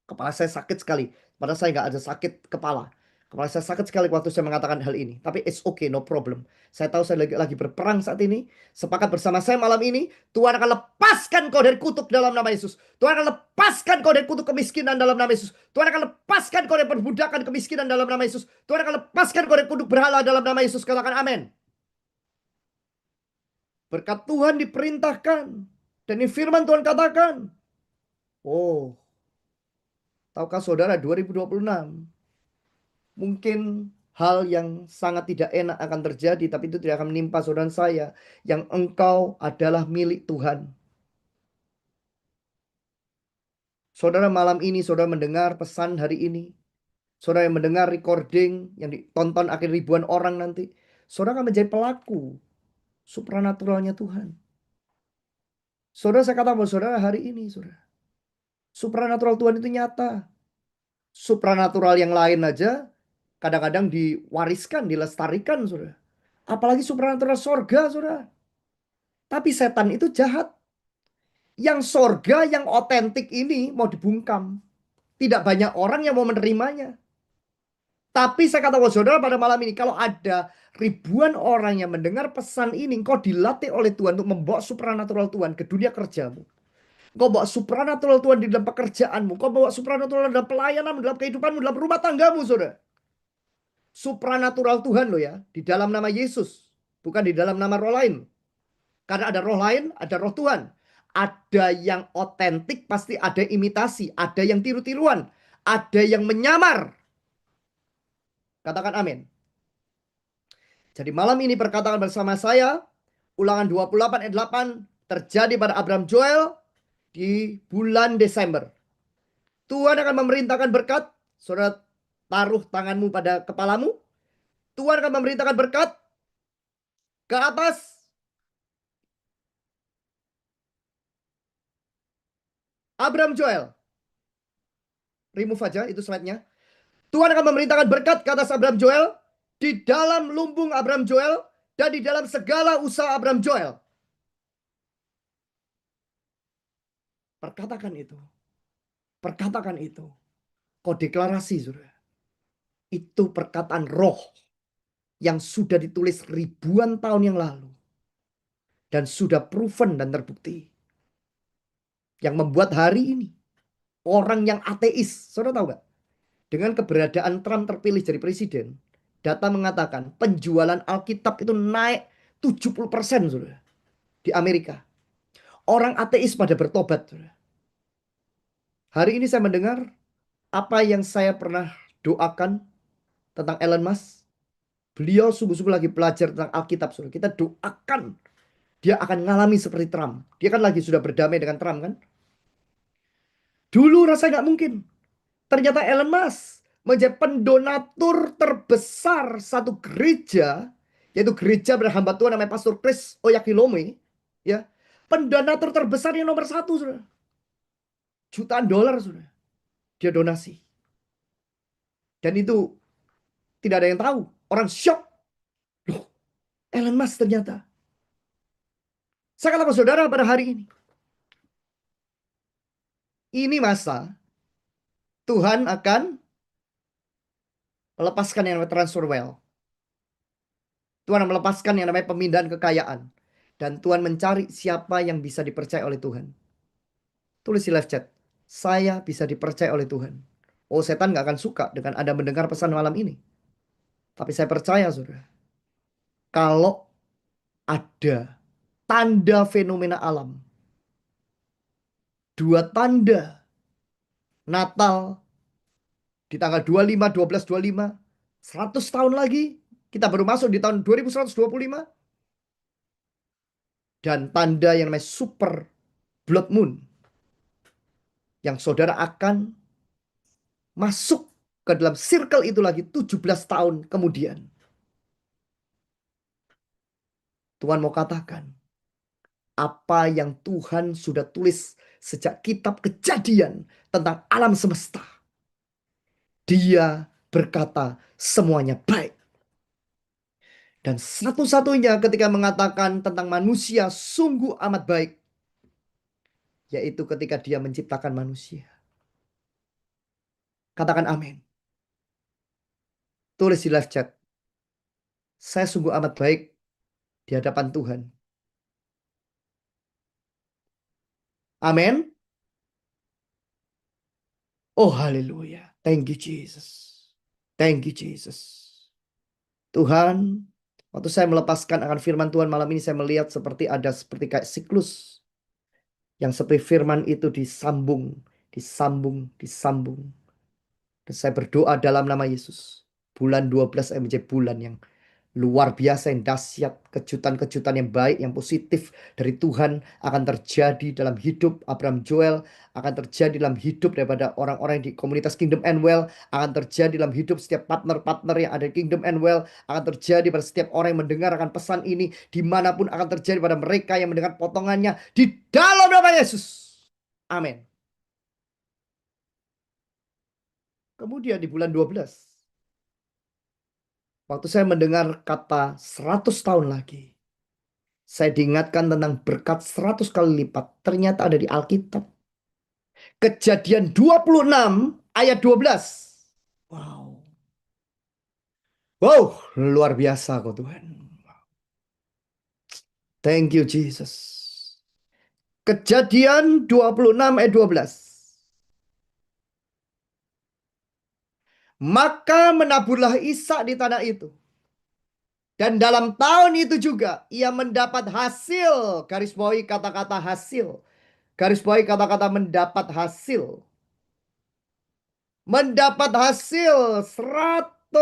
Kepala saya sakit sekali. Padahal saya nggak ada sakit kepala. Kepala saya sakit sekali waktu saya mengatakan hal ini. Tapi it's okay, no problem. Saya tahu saya lagi berperang saat ini. Sepakat bersama saya malam ini. Tuhan akan lepaskan kau dari kutuk dalam nama Yesus. Tuhan akan lepaskan kau dari kutuk kemiskinan dalam nama Yesus. Tuhan akan lepaskan kau dari perbudakan kemiskinan dalam nama Yesus. Tuhan akan lepaskan kau dari kutuk berhala dalam nama Yesus. Katakan amin. Berkat Tuhan diperintahkan. Dan ini firman Tuhan katakan. Oh, tahukah saudara 2026? Mungkin hal yang sangat tidak enak akan terjadi. Tapi itu tidak akan menimpa saudara saya. Yang engkau adalah milik Tuhan. Saudara malam ini saudara mendengar pesan hari ini. Saudara yang mendengar recording yang ditonton akhir ribuan orang nanti. Saudara akan menjadi pelaku supranaturalnya Tuhan. Saudara, saya katakan buat saudara hari ini, saudara. Supranatural Tuhan itu nyata. Supranatural yang lain aja kadang-kadang diwariskan, dilestarikan, saudara. Apalagi supranatural sorga, saudara. Tapi setan itu jahat. Yang sorga, yang otentik ini mau dibungkam. Tidak banyak orang yang mau menerimanya. Tapi saya kata buat saudara pada malam ini, kalau ada ribuan orang yang mendengar pesan ini, engkau dilatih oleh Tuhan untuk membawa supranatural Tuhan ke dunia kerjamu. Engkau bawa supranatural Tuhan di dalam pekerjaanmu. Engkau bawa supranatural dalam pelayananmu, dalam kehidupanmu, dalam rumah tanggamu, saudara. Supranatural Tuhan loh ya, di dalam nama Yesus, bukan di dalam nama roh lain. Karena ada roh lain, ada roh Tuhan. Ada yang otentik, pasti ada imitasi, ada yang tiru-tiruan, ada yang menyamar. Katakan amin. Jadi malam ini perkataan bersama saya, Ulangan 28 ayat 8 terjadi pada Abraham Joel di bulan Desember. Tuhan akan memerintahkan berkat. Saudara taruh tanganmu pada kepalamu. Tuhan akan memerintahkan berkat ke atas Abraham Joel. Remove aja itu slide-nya. Tuhan akan memerintahkan berkat ke atas Abraham Joel, di dalam lumbung Abraham Joel, dan di dalam segala usaha Abraham Joel. Perkatakan itu. Perkatakan itu. Kau deklarasi, saudara. Itu perkataan roh yang sudah ditulis ribuan tahun yang lalu. Dan sudah proven dan terbukti. Yang membuat hari ini orang yang ateis, saudara tahu gak? Dengan keberadaan Trump terpilih jadi presiden, data mengatakan penjualan Alkitab itu naik 70%, saudara, di Amerika. Orang ateis pada bertobat, saudara. Hari ini saya mendengar apa yang saya pernah doakan tentang Elon Musk. Beliau sungguh-sungguh lagi belajar tentang Alkitab, saudara. Kita doakan dia akan mengalami seperti Trump. Dia kan lagi sudah berdamai dengan Trump kan. Dulu rasanya nggak mungkin. Ternyata Elon Musk menjadi pendonatur terbesar satu gereja, yaitu gereja berhamba Tuhan namanya Pastor Chris Oyakhilome, ya. Pendonatur terbesar yang nomor satu, saudara. Jutaan dolar, saudara. Dia donasi. Dan itu tidak ada yang tahu. Orang shock. Loh, Elon Musk ternyata. Saya katakan saudara pada hari ini. Ini masa Tuhan akan melepaskan yang namanya transfer wealth. Tuhan akan melepaskan yang namanya pemindahan kekayaan. Dan Tuhan mencari siapa yang bisa dipercaya oleh Tuhan. Tulis di live chat. Saya bisa dipercaya oleh Tuhan. Oh, setan gak akan suka dengan Anda mendengar pesan malam ini. Tapi saya percaya, saudara. Kalau ada tanda fenomena alam. Dua tanda Natal di tanggal 25, 12, 25. 100 tahun lagi. Kita baru masuk di tahun 2125. Dan tanda yang namanya super blood moon. Yang saudara akan masuk ke dalam circle itu lagi 17 tahun kemudian. Tuhan mau katakan, apa yang Tuhan sudah tulis sejak kitab Kejadian tentang alam semesta. Dia berkata semuanya baik. Dan satu-satunya ketika mengatakan tentang manusia sungguh amat baik, yaitu ketika dia menciptakan manusia. Katakan amin. Tulis di live chat. Saya sungguh amat baik di hadapan Tuhan. Amin. Oh haleluya. Thank you Jesus. Thank you Jesus. Tuhan, waktu saya melepaskan akan firman Tuhan malam ini, saya melihat seperti ada seperti kayak siklus. Yang seperti firman itu disambung, disambung, disambung. Dan saya berdoa dalam nama Yesus. Bulan 12 menjadi bulan yang luar biasa, yang dahsyat, kejutan-kejutan yang baik, yang positif dari Tuhan akan terjadi dalam hidup Abraham Joel, akan terjadi dalam hidup daripada orang-orang di komunitas Kingdom and Well, akan terjadi dalam hidup setiap partner-partner yang ada di Kingdom and Well, akan terjadi pada setiap orang yang mendengarkan pesan ini, dimanapun akan terjadi pada mereka yang mendengar potongannya, di dalam nama Yesus. Amin. Kemudian di bulan 12, waktu saya mendengar kata 100 tahun lagi, saya diingatkan tentang berkat 100 kali lipat. Ternyata ada di Alkitab. Kejadian 26 ayat 12. Wow. Wow, luar biasa kok Tuhan. Thank you Jesus. Kejadian 26 ayat 12. Maka menaburlah Ishak di tanah itu. Dan dalam tahun itu juga ia mendapat hasil. Garis bawahi kata-kata hasil. Garis bawahi kata-kata mendapat hasil. Mendapat hasil 100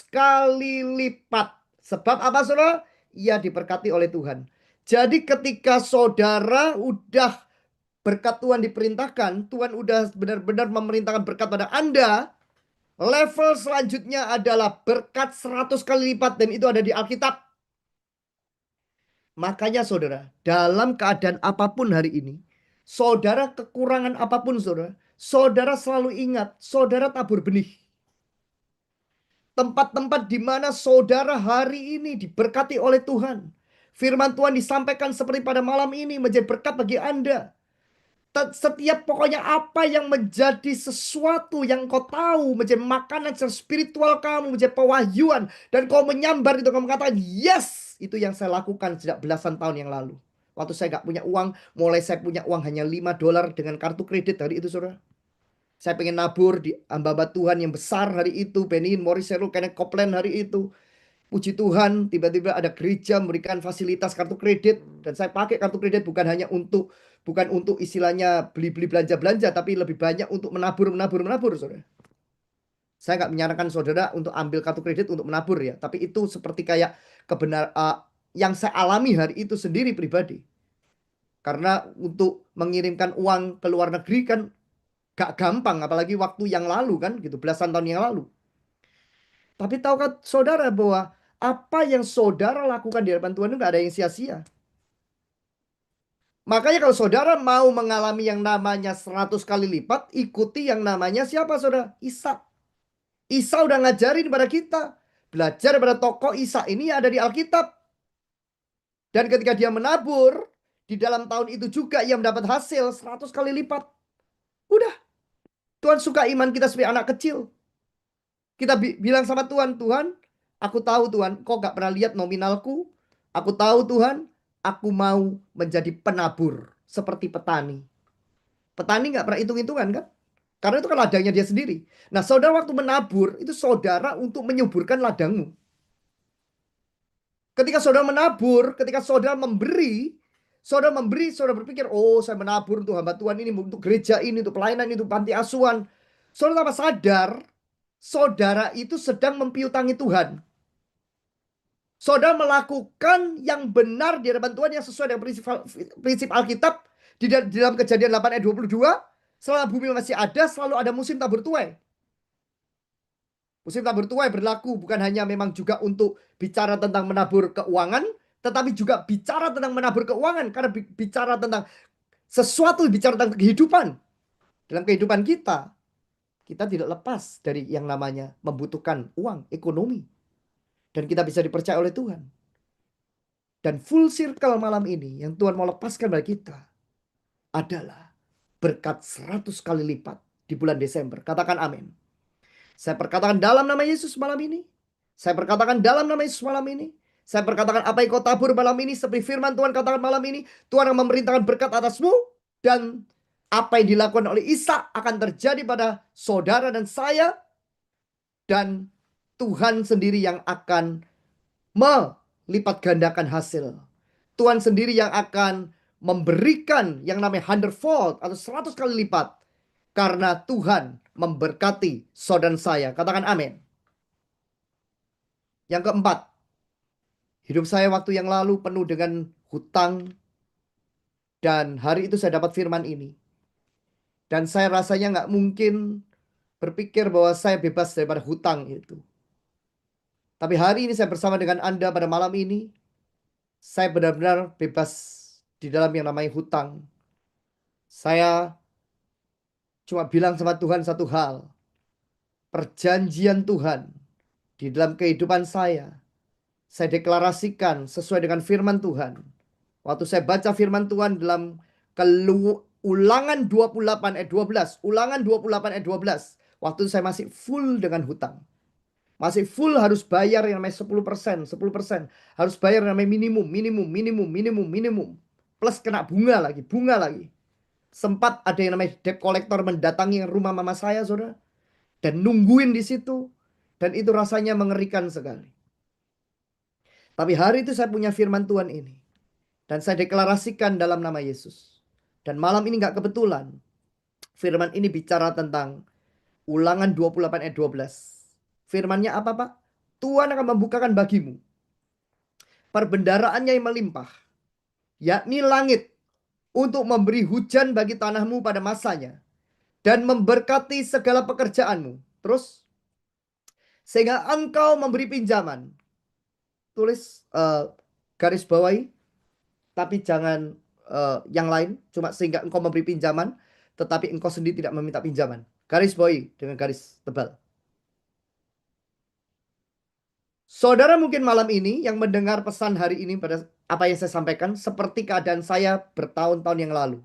kali lipat. Sebab apa saudara? Ia diberkati oleh Tuhan. Jadi ketika saudara udah berkat Tuhan diperintahkan, Tuhan udah benar-benar memerintahkan berkat pada Anda, level selanjutnya adalah berkat 100 kali lipat. Dan itu ada di Alkitab. Makanya saudara, dalam keadaan apapun hari ini, saudara kekurangan apapun saudara, saudara selalu ingat, saudara tabur benih. Tempat-tempat di mana saudara hari ini diberkati oleh Tuhan. Firman Tuhan disampaikan seperti pada malam ini menjadi berkat bagi Anda. Setiap pokoknya apa yang menjadi sesuatu yang kau tahu menjadi makanan secara spiritual kamu, menjadi pewahyuan, dan kau menyambar itu, kamu katakan yes, itu yang saya lakukan sejak belasan tahun yang lalu. Waktu saya gak punya uang, mulai saya punya uang hanya $5 dengan kartu kredit hari itu saudara. Saya pengen nabur di hamba-hamba Tuhan yang besar hari itu, Benin, Morris, Serul, Kenneth Copeland hari itu. Puji Tuhan, tiba-tiba ada gereja memberikan fasilitas kartu kredit, dan saya pakai kartu kredit bukan untuk istilahnya beli-beli belanja-belanja, tapi lebih banyak untuk menabur, saudara. Saya nggak menyarankan saudara untuk ambil kartu kredit untuk menabur ya, tapi itu seperti kayak yang saya alami hari itu sendiri pribadi. Karena untuk mengirimkan uang ke luar negeri kan gak gampang, apalagi waktu yang lalu kan, gitu, belasan tahun yang lalu. Tapi tahukah saudara bahwa apa yang saudara lakukan di hadapan Tuhan itu gak ada yang sia-sia. Makanya kalau saudara mau mengalami yang namanya 100 kali lipat, ikuti yang namanya siapa saudara? Ishak. Ishak udah ngajarin kepada kita. Belajar pada tokoh Ishak ini ada di Alkitab. Dan ketika dia menabur, di dalam tahun itu juga ia mendapat hasil 100 kali lipat. Udah. Tuhan suka iman kita sebagai anak kecil. Kita bilang sama Tuhan, Tuhan, aku tahu Tuhan, kau gak pernah lihat nominalku. Aku tahu Tuhan, aku mau menjadi penabur seperti petani. Petani gak pernah hitung-hitungan kan? Karena itu kan ladangnya dia sendiri. Nah saudara waktu menabur, itu saudara untuk menyuburkan ladangmu. Ketika saudara menabur, ketika saudara memberi, saudara berpikir, oh saya menabur untuk hamba Tuhan ini, untuk gereja ini, untuk pelayanan ini, untuk panti asuhan. Saudara tanpa sadar, saudara itu sedang mempiutangi Tuhan. Saudara melakukan yang benar di hadapan Tuhan yang sesuai dengan prinsip Alkitab. Di dalam Kejadian 8 ayat 22, selama bumi masih ada, selalu ada musim tabur tuai. Musim tabur tuai berlaku bukan hanya memang juga untuk bicara tentang menabur keuangan, tetapi juga bicara tentang menabur keuangan. Karena bicara tentang sesuatu, bicara tentang kehidupan. Dalam kehidupan kita tidak lepas dari yang namanya membutuhkan uang, ekonomi. Dan kita bisa dipercaya oleh Tuhan. Dan full circle malam ini yang Tuhan mau lepaskan bagi kita adalah berkat 100 kali lipat di bulan Desember. Katakan amin. Saya perkatakan dalam nama Yesus malam ini. Saya perkatakan dalam nama Yesus malam ini. Saya perkatakan apa yang kau tabur malam ini, seperti firman Tuhan katakan malam ini, Tuhan akan memerintahkan berkat atasmu. Dan apa yang dilakukan oleh Ishak akan terjadi pada saudara dan saya. Dan Tuhan sendiri yang akan melipat gandakan hasil. Tuhan sendiri yang akan memberikan yang namanya 100-fold atau 100 kali lipat. Karena Tuhan memberkati saudara saya. Katakan amin. Yang keempat, hidup saya waktu yang lalu penuh dengan hutang. Dan hari itu saya dapat firman ini. Dan saya rasanya gak mungkin berpikir bahwa saya bebas daripada hutang itu. Tapi hari ini saya bersama dengan Anda pada malam ini. Saya benar-benar bebas di dalam yang namanya hutang. Saya cuma bilang sama Tuhan satu hal. Perjanjian Tuhan di dalam kehidupan saya deklarasikan sesuai dengan firman Tuhan. Waktu saya baca firman Tuhan dalam Ulangan 28 ayat 12. Ulangan 28 ayat 12. Waktu itu saya masih full dengan hutang. Masih full harus bayar yang namanya 10%, 10%. Harus bayar yang namanya minimum. Plus kena bunga lagi. Sempat ada yang namanya debt collector mendatangi rumah mama saya, saudara. Dan nungguin di situ. Dan itu rasanya mengerikan sekali. Tapi hari itu saya punya firman Tuhan ini. Dan saya deklarasikan dalam nama Yesus. Dan malam ini gak kebetulan. Firman ini bicara tentang Ulangan 28 ayat 12. Firmannya apa, Pak? Tuhan akan membukakan bagimu perbendaraannya yang melimpah, yakni langit, untuk memberi hujan bagi tanahmu pada masanya, dan memberkati segala pekerjaanmu. Terus, sehingga engkau memberi pinjaman. Tulis garis bawahi, tapi jangan yang lain. Cuma sehingga engkau memberi pinjaman, tetapi engkau sendiri tidak meminta pinjaman. Garis bawahi dengan garis tebal. Saudara mungkin malam ini yang mendengar pesan hari ini pada apa yang saya sampaikan seperti keadaan saya bertahun-tahun yang lalu.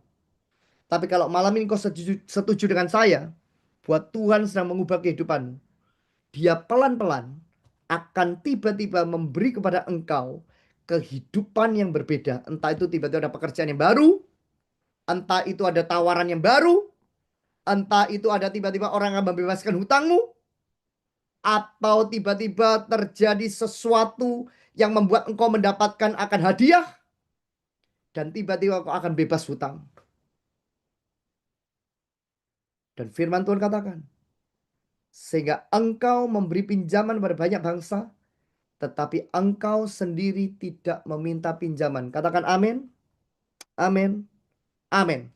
Tapi kalau malam ini kau setuju dengan saya, buat Tuhan sedang mengubah kehidupanmu. Dia pelan-pelan akan tiba-tiba memberi kepada engkau kehidupan yang berbeda. Entah itu tiba-tiba ada pekerjaan yang baru, entah itu ada tawaran yang baru, entah itu ada tiba-tiba orang yang membebaskan hutangmu, atau tiba-tiba terjadi sesuatu yang membuat engkau mendapatkan akan hadiah, dan tiba-tiba engkau akan bebas hutang. Dan firman Tuhan katakan, sehingga engkau memberi pinjaman pada banyak bangsa, tetapi engkau sendiri tidak meminta pinjaman. Katakan amin, amin, amin.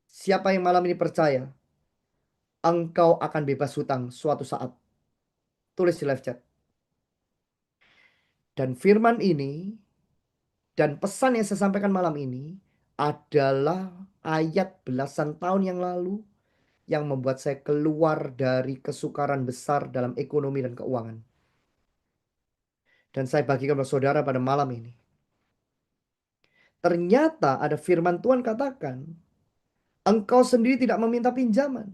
Siapa yang malam ini percaya engkau akan bebas hutang suatu saat? Tulis di live chat. Dan firman ini dan pesan yang saya sampaikan malam ini adalah ayat belasan tahun yang lalu yang membuat saya keluar dari kesukaran besar dalam ekonomi dan keuangan. Dan saya bagikan kepada saudara pada malam ini. Ternyata ada firman Tuhan katakan, engkau sendiri tidak meminta pinjaman.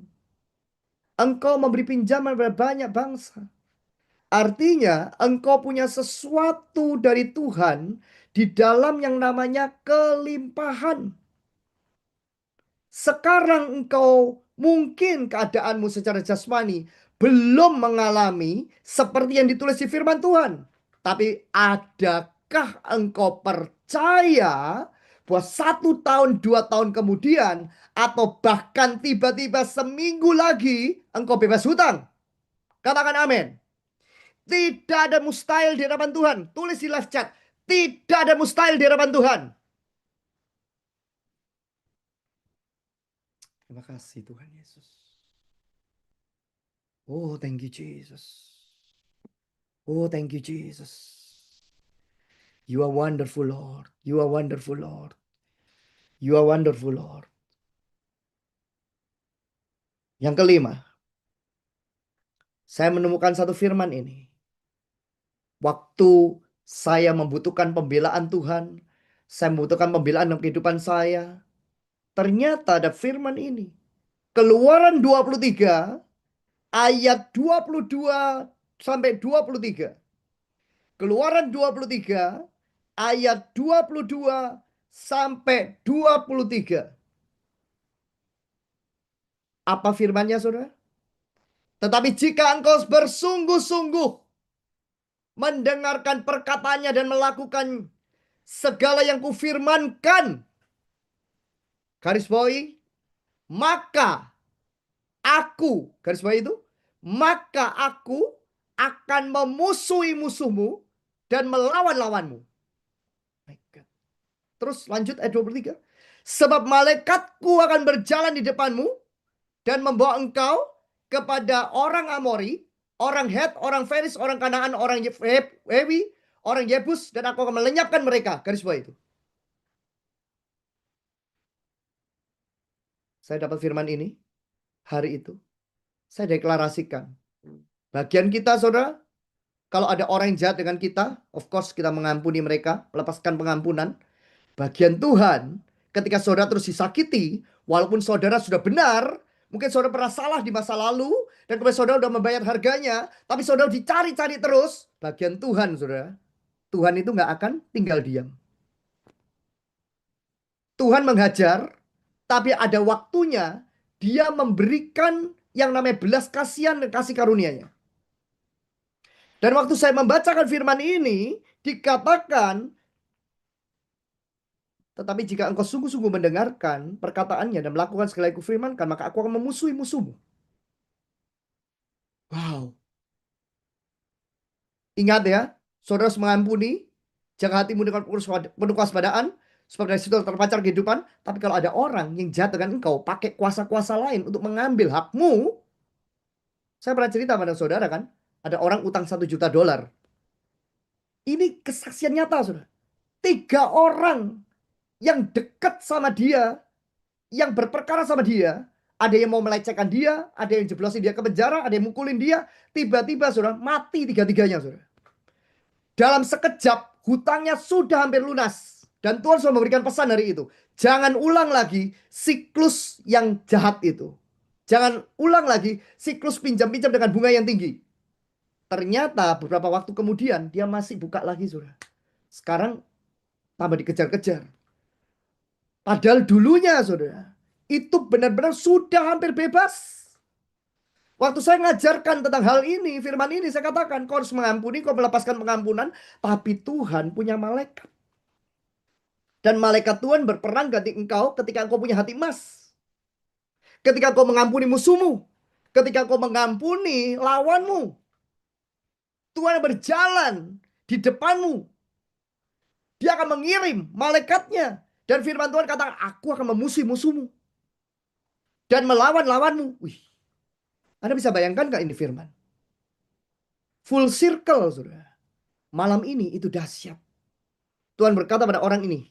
Engkau memberi pinjaman pada banyak bangsa. Artinya engkau punya sesuatu dari Tuhan di dalam yang namanya kelimpahan. Sekarang engkau mungkin keadaanmu secara jasmani belum mengalami seperti yang ditulis di firman Tuhan. Tapi adakah engkau percaya bahwa 1 tahun, 2 tahun kemudian, atau bahkan tiba-tiba seminggu lagi engkau bebas hutang? Katakan amin. Tidak ada mustahil di hadapan Tuhan. Tulis di live chat. Tidak ada mustahil di hadapan Tuhan. Terima kasih Tuhan Yesus. Oh, thank you Jesus. Oh, thank you Jesus. You are wonderful Lord. You are wonderful Lord. You are wonderful Lord. Yang kelima, saya menemukan satu firman ini. Waktu saya membutuhkan pembelaan Tuhan, saya membutuhkan pembelaan dalam kehidupan saya, ternyata ada firman ini. Keluaran 23 ayat 22 sampai 23. Keluaran 23 ayat 22 sampai 23. Apa firmannya, saudara? Tetapi jika engkau bersungguh-sungguh mendengarkan perkataannya dan melakukan segala yang kufirmankan, garis bawahi, maka aku, garis bawahi itu, maka aku akan memusuhi musuhmu dan melawan lawanmu. Terus lanjut ayat 23. Sebab malaikatku akan berjalan di depanmu dan membawa engkau kepada orang Amori, orang Het, orang Feris, orang Kanaan, orang Hewi, orang Yebus, dan aku akan melenyapkan mereka. Garis bawah itu. saya dapat firman ini hari itu. Saya deklarasikan. Bagian kita, saudara, kalau ada orang yang jahat dengan kita, of course kita mengampuni mereka, melepaskan pengampunan. Bagian Tuhan, ketika saudara terus disakiti, walaupun saudara sudah benar, mungkin saudara pernah salah di masa lalu, dan kemudian saudara sudah membayar harganya, tapi saudara dicari-cari terus. Bagian Tuhan, saudara, Tuhan itu nggak akan tinggal diam. Tuhan menghajar, tapi ada waktunya dia memberikan yang namanya belas kasihan dan kasih karunia-Nya. Dan waktu saya membacakan firman ini, dikatakan, tetapi jika engkau sungguh-sungguh mendengarkan perkataannya dan melakukan segala yang kufirmankan, maka aku akan memusuhi musuhmu. Wow. Ingat ya, saudara harus mengampuni. Jaga hatimu dengan penuh kewaspadaan, sebab dari situ terpancar kehidupan. Tapi kalau ada orang yang jahat dengan engkau, pakai kuasa-kuasa lain untuk mengambil hakmu. Saya pernah cerita pada saudara kan, ada orang utang $1 juta. Ini kesaksian nyata, saudara. 3 orang yang dekat sama dia, yang berperkara sama dia, ada yang mau melecehkan dia, ada yang jeblosin dia ke penjara, ada yang mukulin dia, tiba-tiba saudara mati 3-tiganya, saudara. Dalam sekejap hutangnya sudah hampir lunas, dan Tuhan sudah memberikan pesan hari itu, jangan ulang lagi siklus yang jahat itu. Jangan ulang lagi siklus pinjam-pinjam dengan bunga yang tinggi. Ternyata beberapa waktu kemudian dia masih buka lagi, saudara. Sekarang tambah dikejar-kejar. Padahal dulunya, saudara, itu benar-benar sudah hampir bebas. Waktu saya ngajarkan tentang hal ini, firman ini, saya katakan, kau harus mengampuni, kau melepaskan pengampunan. Tapi Tuhan punya malaikat. Dan malaikat Tuhan berperang ganti engkau ketika engkau punya hati emas. Ketika kau mengampuni musuhmu. Ketika kau mengampuni lawanmu. Tuhan berjalan di depanmu. Dia akan mengirim malaikatnya. Dan firman Tuhan katakan, aku akan memusuhi musuhmu. Dan melawan lawanmu. Wih, Anda bisa bayangkan gak ini firman? Full circle, saudara. Malam ini itu dahsyat. Tuhan berkata pada orang ini,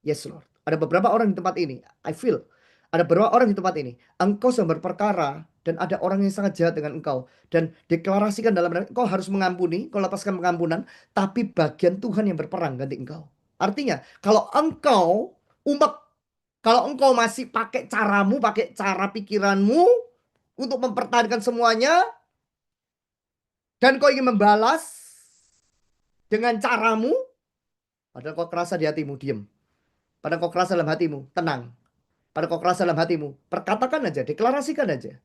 yes Lord. Ada beberapa orang di tempat ini, I feel. Ada beberapa orang di tempat ini. Engkau sedang berperkara dan ada orang yang sangat jahat dengan engkau. Dan deklarasikan dalam engkau harus mengampuni, kau lepaskan pengampunan. Tapi bagian Tuhan yang berperang ganti engkau. Artinya, kalau engkau umpet, kalau engkau masih pakai caramu, pakai cara pikiranmu untuk mempertahankan semuanya, dan kau ingin membalas dengan caramu, padahal kau kerasa di hatimu, diam. Padahal kau kerasa dalam hatimu, tenang. Padahal kau kerasa dalam hatimu, perkatakan aja, deklarasikan aja.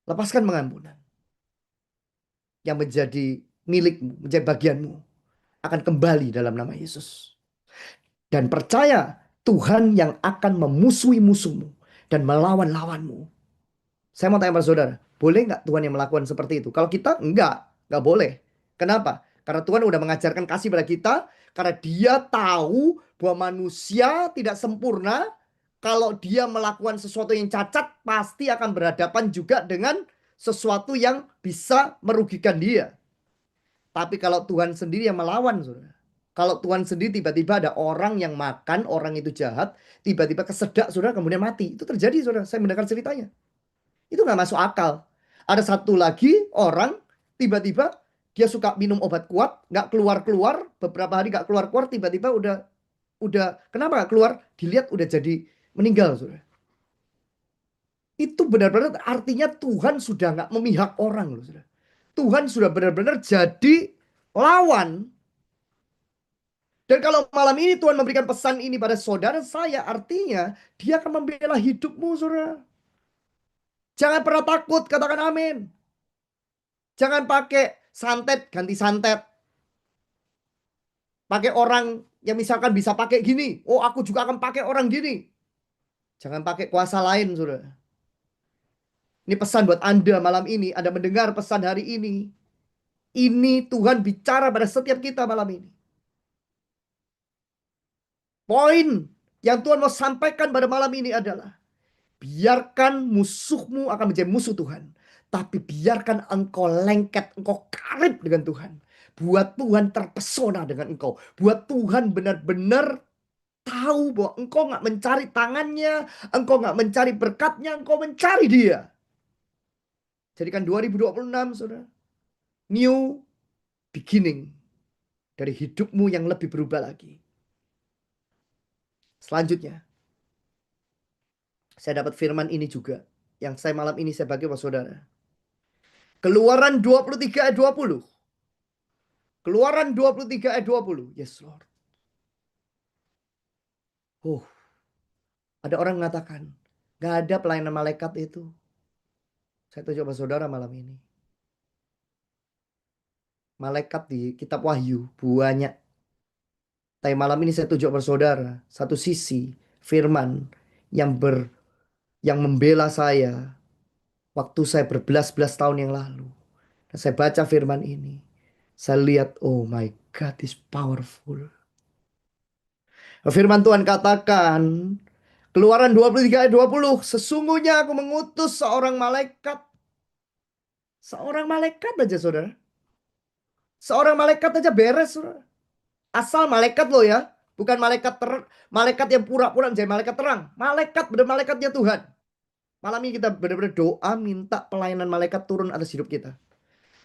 Lepaskan pengampunan. Yang menjadi milikmu, menjadi bagianmu, akan kembali dalam nama Yesus. Dan percaya, Tuhan yang akan memusuhi musuhmu dan melawan lawanmu. Saya mau tanya pada saudara, boleh nggak Tuhan yang melakukan seperti itu? Kalau kita nggak boleh. Kenapa? Karena Tuhan udah mengajarkan kasih pada kita, karena dia tahu bahwa manusia tidak sempurna. Kalau dia melakukan sesuatu yang cacat, pasti akan berhadapan juga dengan sesuatu yang bisa merugikan dia. Tapi kalau Tuhan sendiri yang melawan, saudara. Kalau Tuhan sendiri tiba-tiba ada orang yang makan, orang itu jahat, tiba-tiba kesedak, saudara, kemudian mati. Itu terjadi, saudara. Saya mendengar ceritanya. Itu nggak masuk akal. Ada satu lagi orang, tiba-tiba dia suka minum obat kuat, nggak keluar-keluar, beberapa hari nggak keluar-keluar, tiba-tiba udah kenapa nggak keluar? Dilihat udah jadi meninggal, saudara. Itu benar-benar artinya Tuhan sudah nggak memihak orang, loh, saudara. Tuhan sudah benar-benar jadi lawan. Dan kalau malam ini Tuhan memberikan pesan ini pada saudara saya, artinya dia akan membela hidupmu, saudara. Jangan pernah takut, katakan amin. Jangan pakai santet ganti santet. Pakai orang yang misalkan bisa pakai gini. Oh, aku juga akan pakai orang gini. Jangan pakai kuasa lain, saudara. Ini pesan buat Anda malam ini. Anda mendengar pesan hari ini. Ini Tuhan bicara pada setiap kita malam ini. Poin yang Tuhan mau sampaikan pada malam ini adalah, biarkan musuhmu akan menjadi musuh Tuhan. Tapi biarkan engkau lengket, engkau karib dengan Tuhan. Buat Tuhan terpesona dengan engkau. Buat Tuhan benar-benar tahu bahwa engkau nggak mencari tangannya, engkau nggak mencari berkatnya, engkau mencari dia. Jadikan 2026, saudara, new beginning dari hidupmu yang lebih berubah lagi. Selanjutnya, saya dapat firman ini juga, yang saya malam ini saya bagi kepada saudara. Keluaran 23 ayat 20. Keluaran 23 ayat 20. Yes, Lord. Ada orang mengatakan, gak ada pelayanan malaikat itu. Saya tunjuk kepada saudara malam ini. Malaikat di kitab Wahyu banyak. Tapi malam ini saya tunjuk kepada saudara satu sisi firman yang yang membela saya waktu saya berbelas-belas tahun yang lalu. Dan saya baca firman ini. Saya lihat, oh my God, is powerful. Firman Tuhan katakan, Keluaran 23 ayat 20, sesungguhnya aku mengutus seorang malaikat. Seorang malaikat aja, saudara. Seorang malaikat aja beres, saudara. Asal malaikat loh ya. Bukan malaikat yang pura-pura menjadi malaikat terang. Malaikat, benar malaikatnya Tuhan. Malam ini kita benar-benar doa minta pelayanan malaikat turun atas hidup kita.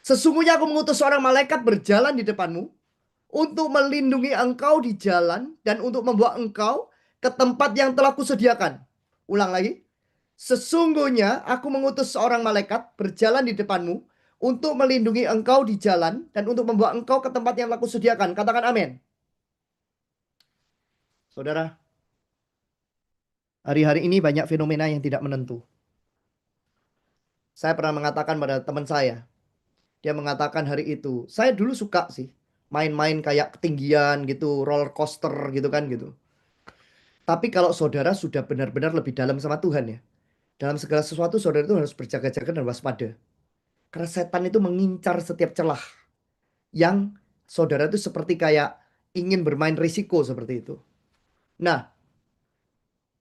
Sesungguhnya aku mengutus seorang malaikat berjalan di depanmu untuk melindungi engkau di jalan dan untuk membawa engkau ke tempat yang telah kusediakan. Ulang lagi. Sesungguhnya aku mengutus seorang malaikat berjalan di depanmu untuk melindungi engkau di jalan dan untuk membawa engkau ke tempat yang telah kusediakan. Katakan amin. Saudara, hari-hari ini banyak fenomena yang tidak menentu. Saya pernah mengatakan pada teman saya, dia mengatakan hari itu, saya dulu suka sih main-main kayak ketinggian gitu, roller coaster gitu kan gitu. Tapi kalau saudara sudah benar-benar lebih dalam sama Tuhan ya, dalam segala sesuatu saudara itu harus berjaga-jaga dan waspada. Karena setan itu mengincar setiap celah yang saudara itu seperti kayak ingin bermain risiko seperti itu. Nah,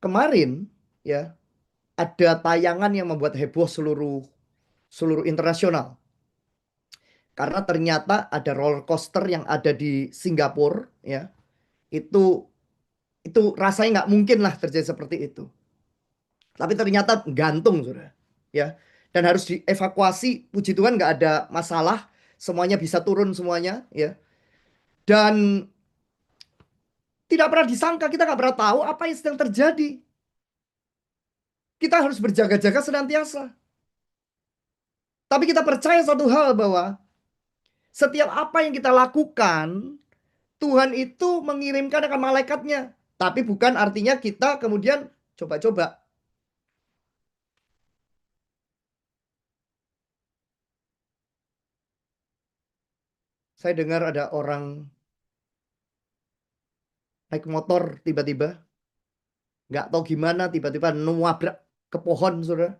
kemarin ya ada tayangan yang membuat heboh seluruh internasional. Karena ternyata ada roller coaster yang ada di Singapura ya. Itu rasanya nggak mungkin lah terjadi seperti itu. Tapi ternyata gantung sudah ya. Dan harus dievakuasi. Puji Tuhan nggak ada masalah. Semuanya bisa turun semuanya ya. Dan tidak pernah disangka, kita nggak pernah tahu apa yang sedang terjadi. Kita harus berjaga-jaga senantiasa. Tapi kita percaya satu hal bahwa setiap apa yang kita lakukan, Tuhan itu mengirimkan akan malaikatnya. Tapi bukan artinya kita kemudian coba-coba. Saya dengar ada orang naik motor tiba-tiba. Nggak tahu gimana tiba-tiba nabrak ke pohon, saudara.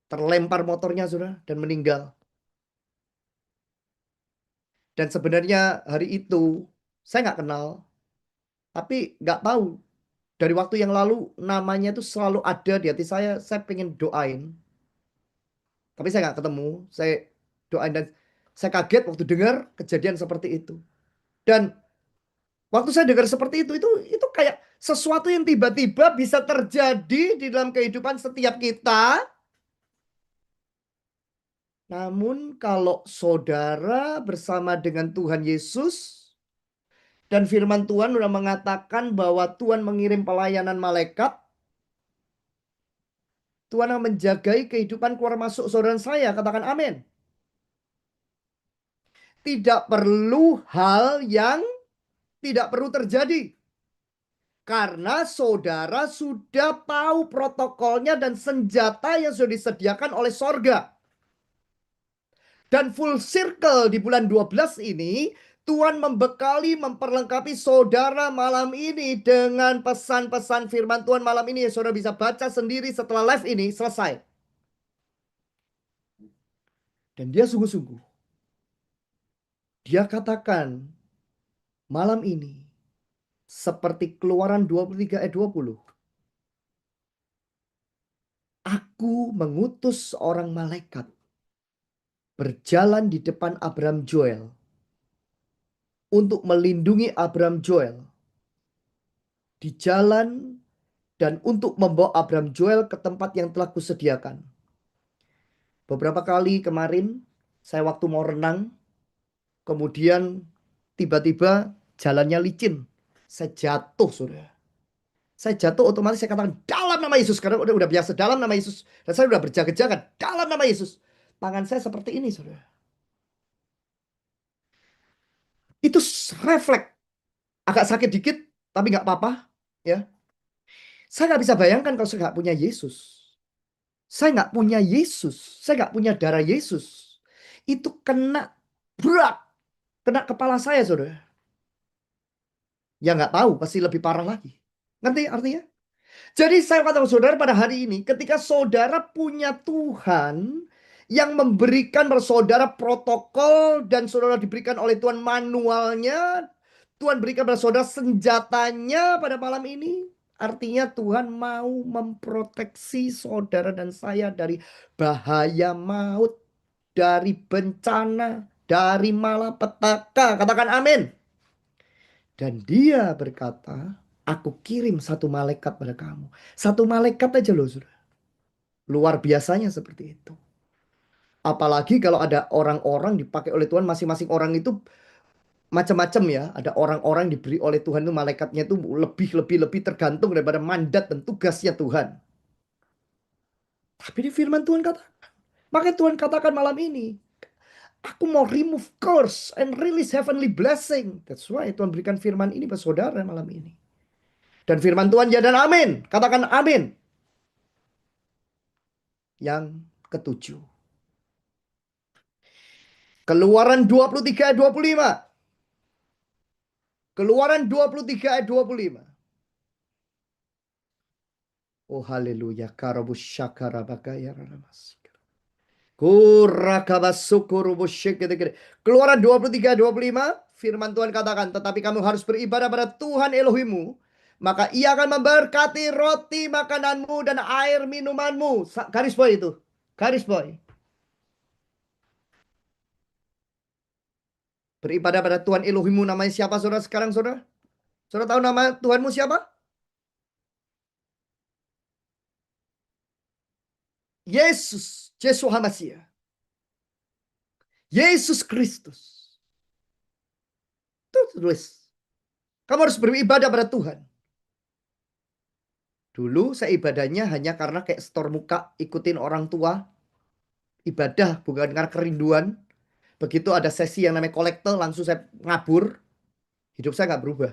Terlempar motornya, saudara. Dan meninggal. Dan sebenarnya hari itu saya nggak kenal. Tapi nggak tahu. Dari waktu yang lalu namanya itu selalu ada di hati saya. Saya pengen doain. Tapi saya nggak ketemu. Saya doain dan saya kaget waktu dengar kejadian seperti itu. Dan waktu saya dengar seperti itu kayak sesuatu yang tiba-tiba bisa terjadi di dalam kehidupan setiap kita. Namun kalau saudara bersama dengan Tuhan Yesus dan firman Tuhan sudah mengatakan bahwa Tuhan mengirim pelayanan malaikat, Tuhan akan menjagai kehidupan keluar masuk saudara saya. Katakan amin. Tidak perlu hal yang tidak perlu terjadi. Karena saudara sudah tahu protokolnya dan senjata yang sudah disediakan oleh sorga. Dan full circle di bulan 12 ini, Tuhan membekali, memperlengkapi saudara malam ini dengan pesan-pesan firman Tuhan malam ini. Saudara bisa baca sendiri setelah live ini selesai. Dan dia sungguh-sungguh. Dia katakan malam ini seperti Keluaran 23 ayat 20. Aku mengutus seorang malaikat berjalan di depan Abraham Joel untuk melindungi Abraham Joel di jalan dan untuk membawa Abraham Joel ke tempat yang telah kusediakan. Beberapa kali kemarin saya waktu mau renang, kemudian tiba-tiba jalannya licin. Saya jatuh, saudara. Saya jatuh otomatis saya katakan dalam nama Yesus. Karena udah biasa dalam nama Yesus. Dan saya udah berjaga-jaga dalam nama Yesus. Tangan saya seperti ini, saudara. Itu refleks. Agak sakit dikit, tapi nggak apa-apa. Ya, saya nggak bisa bayangkan kalau saya nggak punya Yesus. Saya nggak punya Yesus. Saya nggak punya darah Yesus. Itu kena berat. Kena kepala saya, saudara. Ya nggak tahu, pasti lebih parah lagi. Ngerti artinya? Jadi saya katakan saudara pada hari ini, ketika saudara punya Tuhan yang memberikan pada saudara protokol dan saudara diberikan oleh Tuhan manualnya, Tuhan berikan pada saudara senjatanya pada malam ini. Artinya Tuhan mau memproteksi saudara dan saya dari bahaya maut, dari bencana, dari malapetaka. Katakan amin. Dan dia berkata, aku kirim satu malaikat pada kamu. Satu malaikat aja loh, saudara. Luar biasanya seperti itu. Apalagi kalau ada orang-orang dipakai oleh Tuhan, masing-masing orang itu macam-macam ya. Ada orang-orang diberi oleh Tuhan itu malaikatnya itu lebih tergantung daripada mandat dan tugasnya Tuhan. Tapi di firman Tuhan kata, makanya Tuhan katakan malam ini, aku mau remove curse and release heavenly blessing. That's why Tuhan berikan firman ini pada saudara malam ini. Dan firman Tuhan ya dan amin. Katakan amin. Yang ketujuh. Keluaran 23 ayat 25. Keluaran 23 ayat 25. Oh haleluya. Karabus syakarabakaya raramas. Keluaran 23 ayat 25. Firman Tuhan katakan, tetapi kamu harus beribadah pada Tuhan Elohimmu. Maka ia akan memberkati roti makananmu dan air minumanmu. Garis boy itu. Garis boy. Beribadah pada Tuhan Elohimmu, namanya siapa saudara sekarang saudara? Saudara tahu nama Tuhanmu siapa? Yesus. Yesus Hamasiah. Yesus Kristus. Itu tulis. Kamu harus beribadah pada Tuhan. Dulu saya ibadahnya hanya karena kayak store muka, ikutin orang tua. Ibadah bukan karena kerinduan. Begitu ada sesi yang namanya kolektor, langsung saya ngabur. Hidup saya nggak berubah.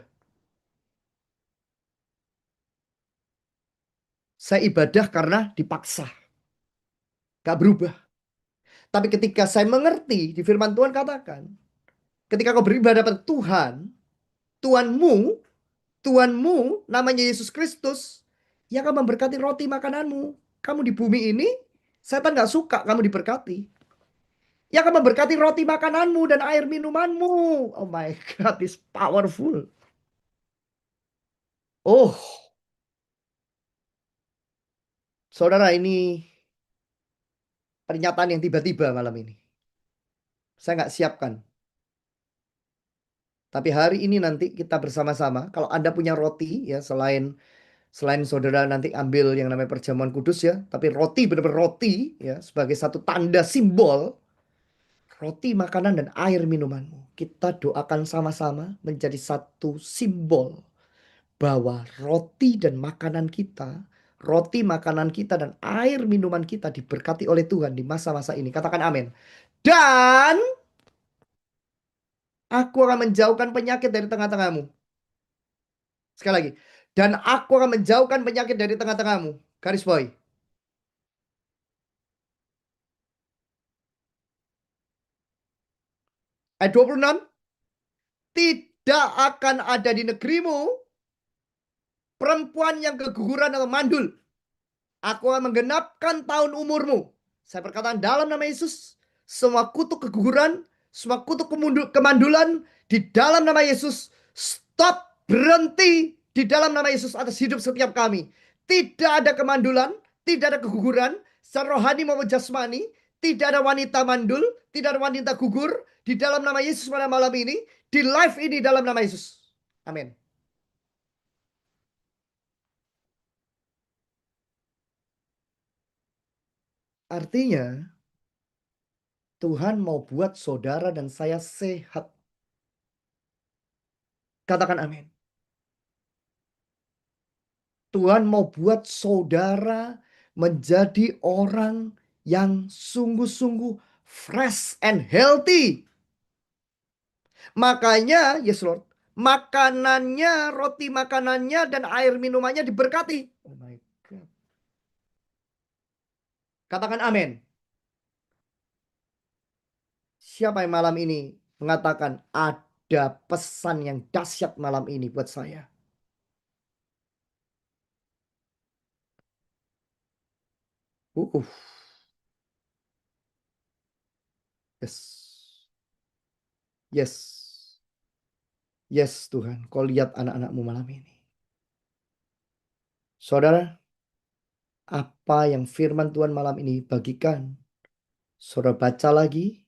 Saya ibadah karena dipaksa. Gak berubah. Tapi ketika saya mengerti, di firman Tuhan katakan, ketika kau beribadah pada Tuhan, Tuhanmu, Tuhanmu namanya Yesus Kristus, yang akan memberkati roti makananmu. Kamu di bumi ini, setan gak suka kamu diberkati. Yang akan memberkati roti makananmu dan air minumanmu. Oh my God, this powerful. Oh, saudara, ini pernyataan yang tiba-tiba malam ini. Saya nggak siapkan. Tapi hari ini nanti kita bersama-sama. Kalau Anda punya roti, ya selain saudara nanti ambil yang namanya perjamuan kudus ya, tapi roti benar-benar roti ya sebagai satu tanda simbol roti makanan dan air minumanmu. Kita doakan sama-sama menjadi satu simbol bahwa roti dan makanan kita, roti makanan kita dan air minuman kita diberkati oleh Tuhan di masa-masa ini. Katakan amin. Dan aku akan menjauhkan penyakit dari tengah-tengahmu. Sekali lagi. Dan aku akan menjauhkan penyakit dari tengah-tengahmu. Garis bawahi. Ayat 26. Tidak akan ada di negerimu perempuan yang keguguran atau mandul. Aku akan menggenapkan tahun umurmu. Saya berkata dalam nama Yesus, semua kutuk keguguran, semua kutuk kemandulan di dalam nama Yesus, stop, berhenti di dalam nama Yesus atas hidup setiap kami. Tidak ada kemandulan, tidak ada keguguran, secara rohani maupun jasmani, tidak ada wanita mandul, tidak ada wanita gugur di dalam nama Yesus pada malam ini, di live ini dalam nama Yesus. Amin. Artinya Tuhan mau buat saudara dan saya sehat. Katakan amin. Tuhan mau buat saudara menjadi orang yang sungguh-sungguh fresh and healthy. Makanya, yes Lord, makanannya, roti makanannya, dan air minumannya diberkati. Oh my God. Katakan amin. Siapa yang malam ini mengatakan ada pesan yang dahsyat malam ini buat saya? Uh, yes, yes, yes Tuhan. Kau lihat anak-anakmu malam ini. Saudara, apa yang firman Tuhan malam ini bagikan? Saudara baca lagi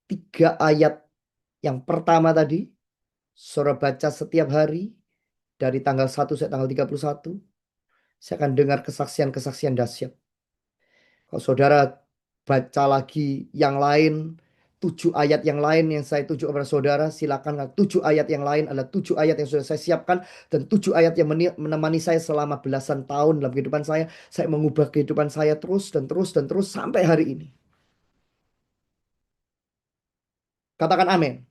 3 ayat yang pertama tadi. Saudara baca setiap hari dari tanggal 1 sampai tanggal 31. Saya akan dengar kesaksian-kesaksian dahsyat. Kalau saudara baca lagi yang lain, 7 ayat yang lain yang saya tunjuk kepada saudara, silakan. 7 ayat yang lain adalah 7 ayat yang sudah saya siapkan, dan 7 ayat yang menemani saya selama belasan tahun dalam kehidupan saya. Saya mengubah kehidupan saya terus dan terus dan terus sampai hari ini. Katakan amin.